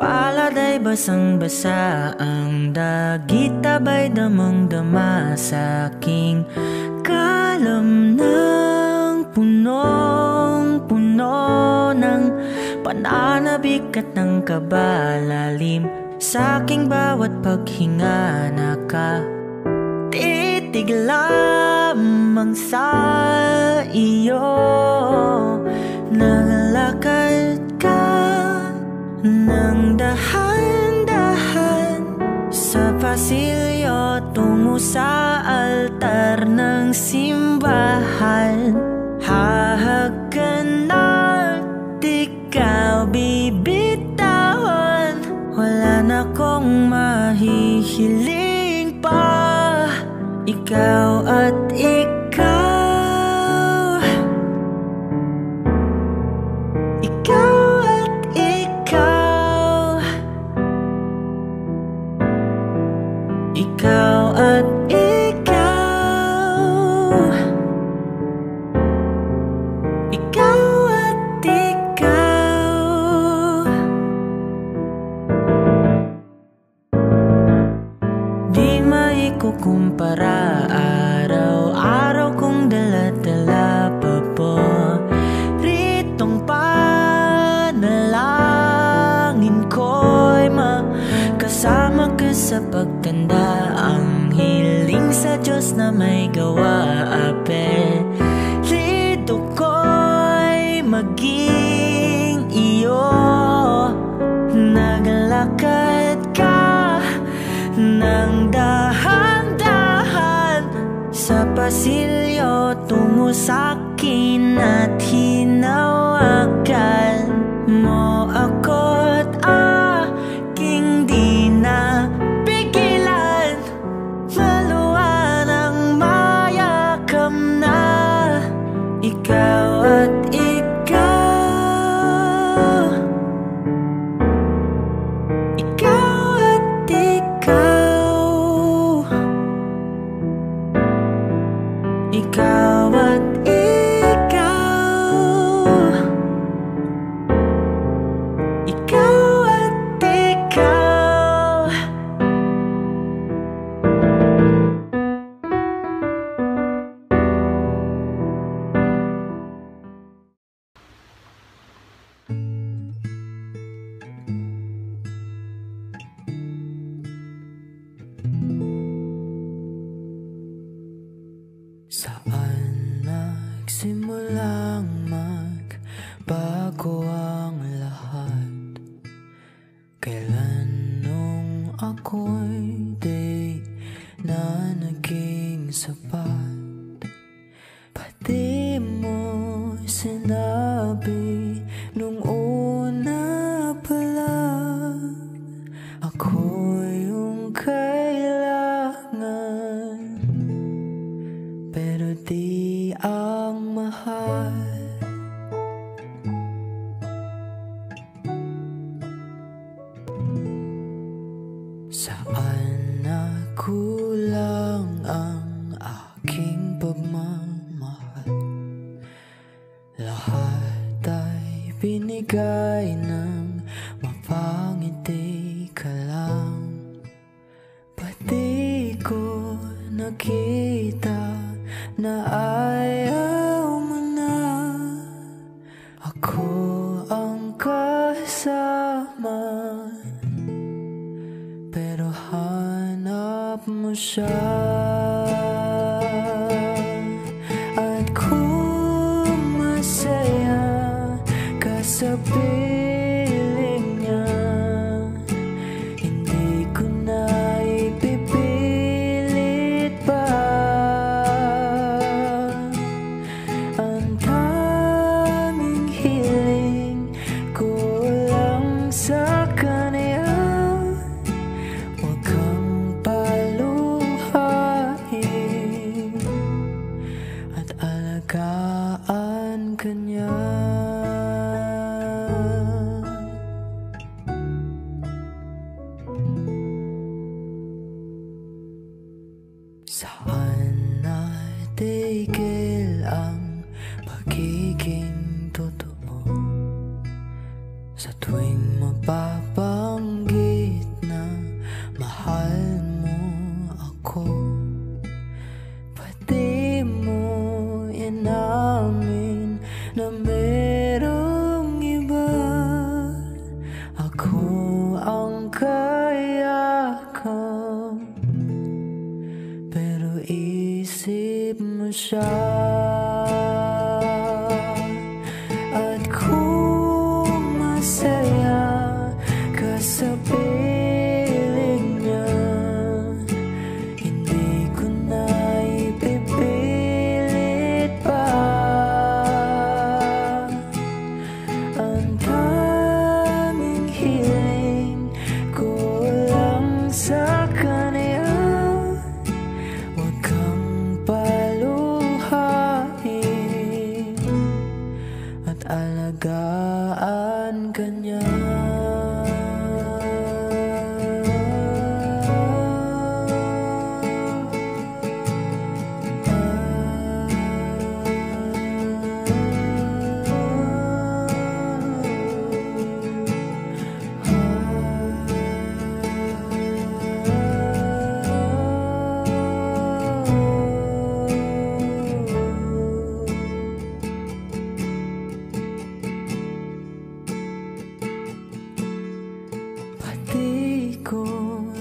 Paladay basang-basa ang dagit, tabay damang-dama sa aking kalam ng punong-puno ng pananabik at ng kabalalim. Sa aking bawat paghinga nakatitig lamang sa iyo. Nagalakad ka nang dahan-dahan sa pasilyo tungo sa altar ng simbahan. Hahagan at ikaw bibitawan, wala na kong mahihiling pa. Ikaw at ikaw, ikaw at ikaw, ikaw at ikaw. Di maikukumpara, araw-araw kong dala-dala pa po ritong panalangin ko'y makasama ka sa pagtanda. Ang hiling sa Diyos na may gawa, apelido ko'y maging iyo. Naglakad ka ng dahan-dahan sa pasilyo tungo sa'kin at hinawakan mo ako't aking di na pigilan. Maluwan ang mayakam na ikaw at ikaw, ikaw at ikaw, ikaw at ikaw, ikaw at ikaw. Saan nagsimulang magbago ang lahat? Kailan nung ako'y di na naging sapat? Pati mo sinabi nung una pa lang, ako yung kailangan, pero di ang mahal. Saan nakulang ang aking pagmamahal? nagbibigay ng mapangiti ka lang. Pati ko nakita na ayaw mo na. Ako ang kasama, pero hanap mo siya. At kung masaya ka sa piling niya, hindi ko na ipipilit pa. Ang tanging hiling ko lang sa kanya, huwag kang paluhain at alagaan ka niya. Saan natigil ang pagiging totoo? Sa tuwing mapapanggit na mahal mo ako, pati mo inamin na merong iba. Ako ang kayakap, pero isip mo siya. At kung masaya ka sa piling niya, hindi ko na ipipilit pa. Ang tanging hiling ko lang sa kanya, huwag kang paluhain at alagaan ka niya. Pati ko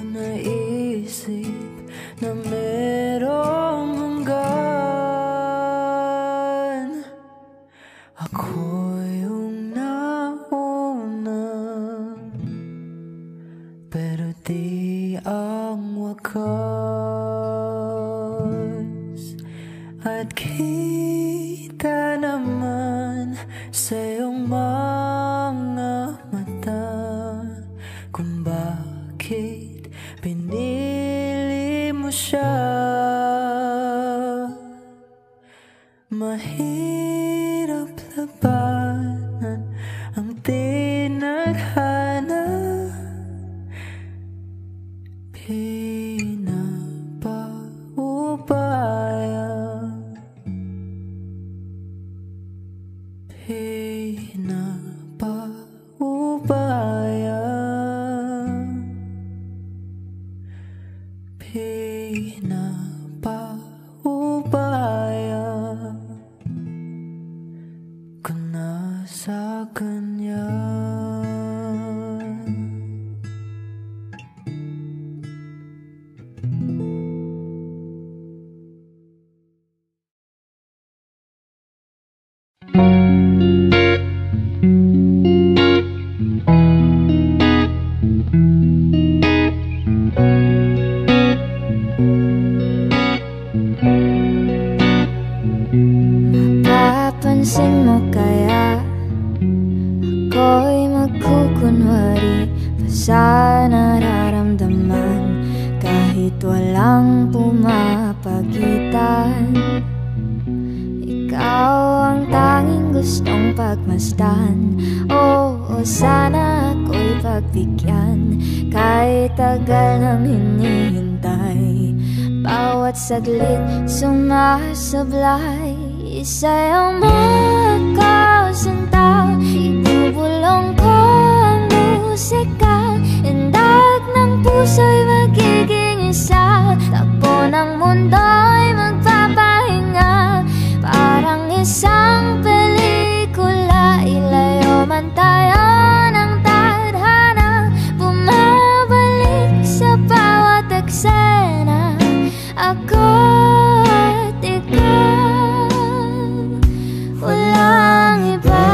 naisip na merong hanggan. Ako yung nauna, pero di ang wakas. At kita naman sa iyong mga mata kung bakit pinili mo siya. Mahirap labanan ang tinadhana, pinapaubaya, pinapaubaya, pinapaubaya ko na sa kanya. Papansin mo kaya ako'y magkukunwari pa sa nararamdaman, kahit walang pumapagitan. Ikaw ang tanging gustong pagmasdan. Oo, sana ako'y pagbigyan, kahit tagal nang hinihintay. Bawat saglit sumasablay, isa'y ang magkasinta. Ibubulong Ibubulong ko ang musika, indag ng puso'y magiging isa. Takbo ng mundo'y magpapahinga, parang isang pelikula. Ilayo man tayo ng tadhana, bumabalik sa bawat eksena. Ako at ikaw, walang iba.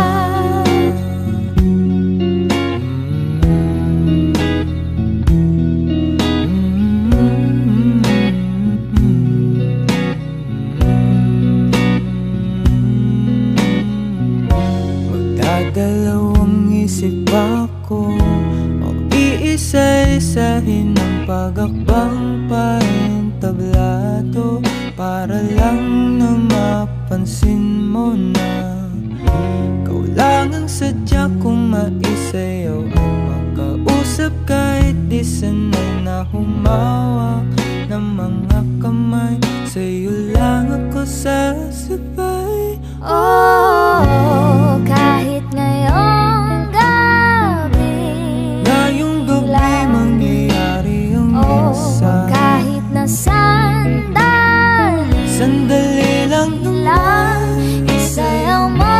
Magdadalawang isip ako o iisa-isahin ang pag-akbang paentablado, para lang na mapansin mo na ikaw lang ang sadya kong maisayaw, ang makausap kahit di sanay na humawak ng mga kamay. Sa'yo lang ako sasabay. Oh, kahit ngayong gabi, Ngayong gabi mangyayari ang isa. kahit na Sandali lang lang, isayaw mo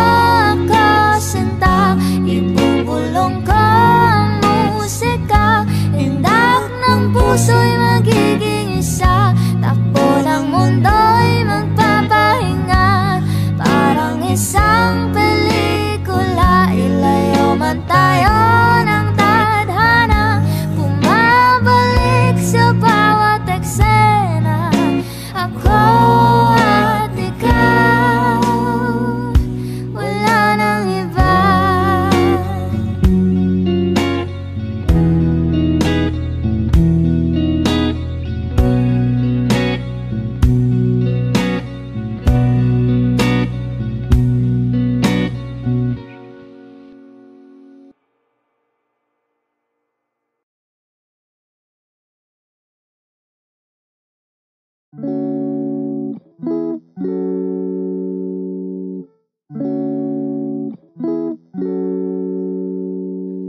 ako sinta. Ibubulong ko ang musika, indak ng puso'y magiging isa. Takbo ng mundo'y magpapahinga, parang isang pelikula. Ilayo man tayo ng tadhana, bumabalik sa bawat eksena. Ako at ikaw, wala nang iba.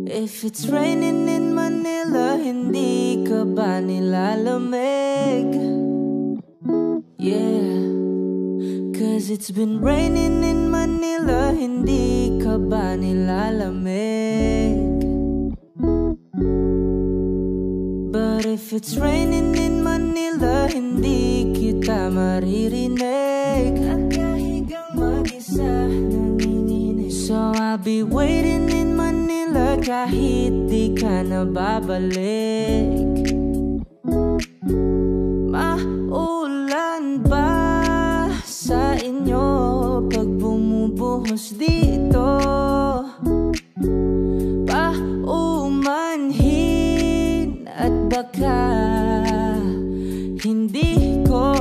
If it's raining in Manila, hindi ka ba nilalamig? Yeah, cause it's been raining in Manila, hindi ka ba nilalamig? But if it's raining in Manila, hindi kita maririnig. Nakahigang mag-isa, nanginginig. So I'll be waiting in Manila kahit di ka na babalik. Maulan ba sa inyo pag bumubuhos dito? Paumanhin at baka hindi ko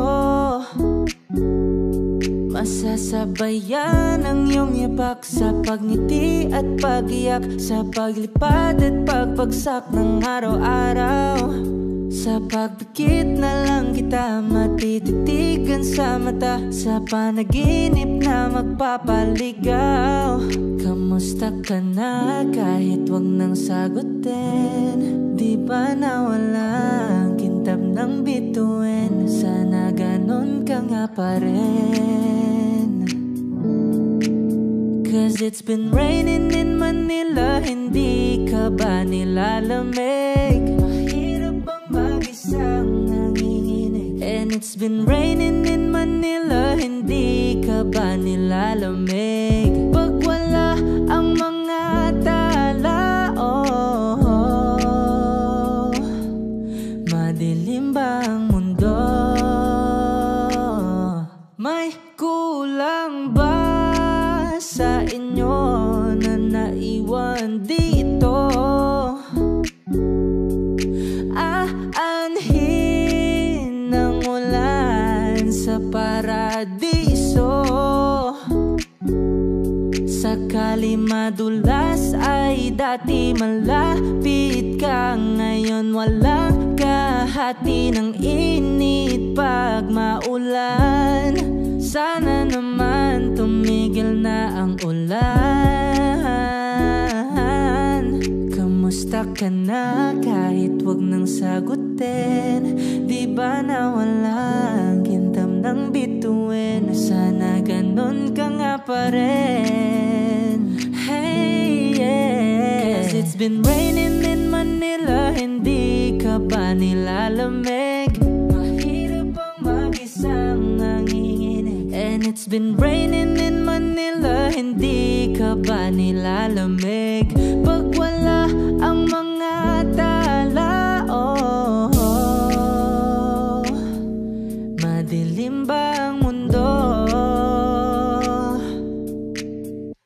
masasabayan ang iyong yapak sa pagngiti at pagiyak, sa paglipad at pagbagsak ng araw-araw. Sa pagpikit na lang kita matititigan sa mata, sa panaginip na magpapaligaw. Kamusta ka na kahit wag nang sagutin? Di ba nawala ang kintab ng bituin? Sana ganon ka nga pa rin. Cause it's been raining in Manila, hindi ka ba nilalamig? Mahirap bang mag-isang nanginginig? And it's been raining in Manila, hindi ka ba nilalamig? Pag wala ang mga tala, oh, madilim ba ang mundo? May kulang ba sa inyo na naiwan dito? Aanhin ng ulan sa paradiso. Sakali madulas ay dati malapit ka, ngayon walang kahati ng init pag maulan. Sana naman tumigil na ang ulan. ka na kahit wag nang sagutin. Di ba na walang kintam ng bituin? Sana ganon ka nga pa rin. Hey, yeah. Cause it's been raining in Manila, hindi ka ba nilalamig? Mahirap ang mag-isang nanginginig. And it's been raining in Manila, hindi ka ba nilalamig? Pag wala ang mga tala, oh, madilim ba ang mundo?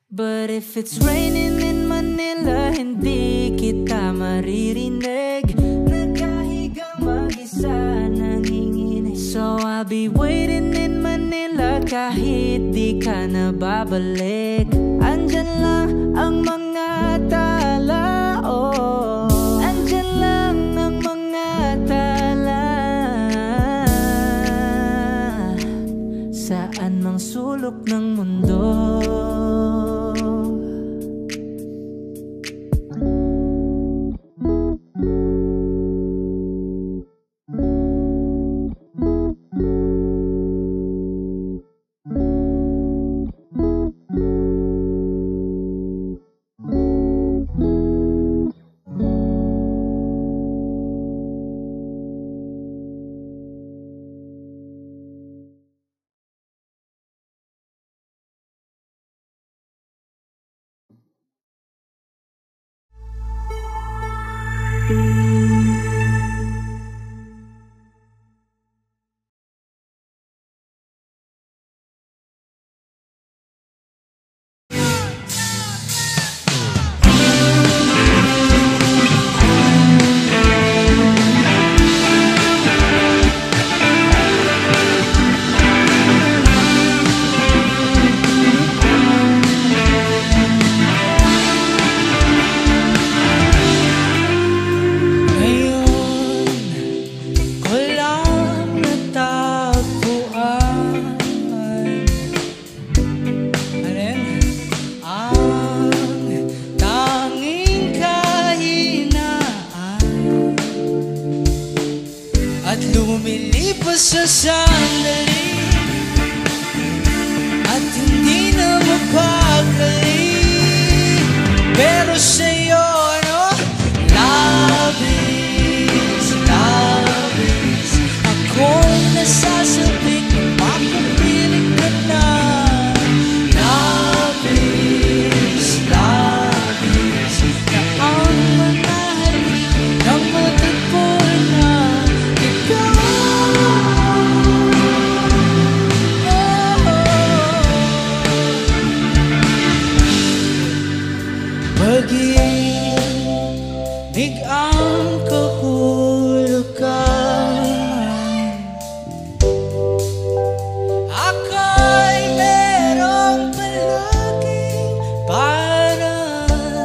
But if it's raining in Manila, hindi kita maririnig. Nagkahigang mag-isa, nanginginig. So I'll be waiting in Manila kahit di ka na babalik. Andyan lang ang mga tala, oh, andyan lang ang mga tala. Saan mang sulok ng mundo. Sa sandali at hindi na mapakali, pero sa'yo, no? Love is akong nasasabik na makapiling ka na. Love is na ang manahalik ng matagpo na ikaw. Pag-ibig ang kahulugan, ako'y merong palaging parang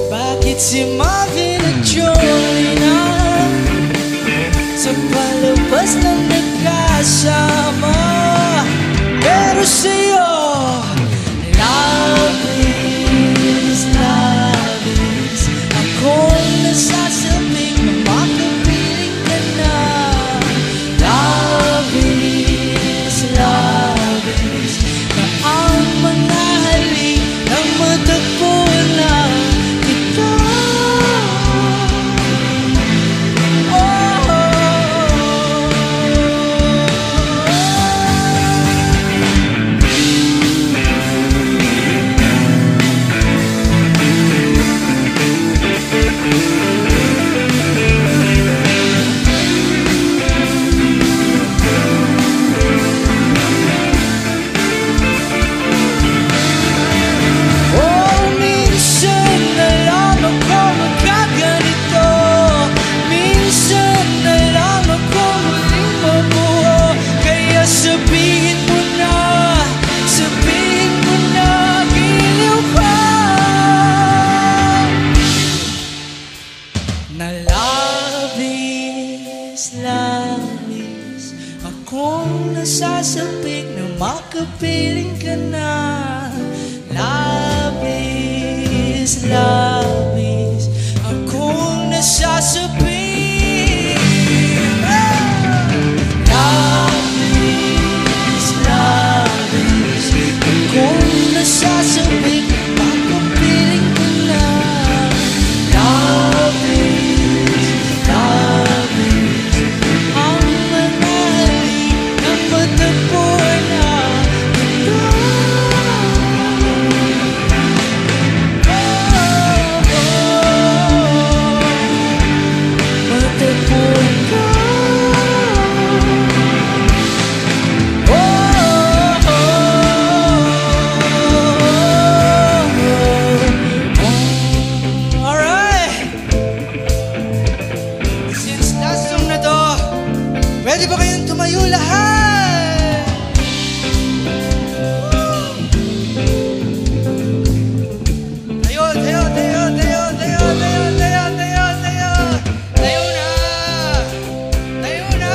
bakit si Marvin at Jolie na sa palabas ng nagkasama, pero sa'yo love is akong nasasabik na makapiling ka na. Love is na ang mga halik ng matagpo na ito. Akong nasasabik na makapiling ka na. Love is nasasabi. Love is kung nasasabik, makapiling ko na. Love is ang manali ng matagpo na ito. Matagpo ka. Pwede ba kayong tumayo lahat? Tayo na.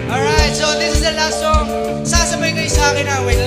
Alright, so this is the last song. Sasabay kayo sa akin na. Wait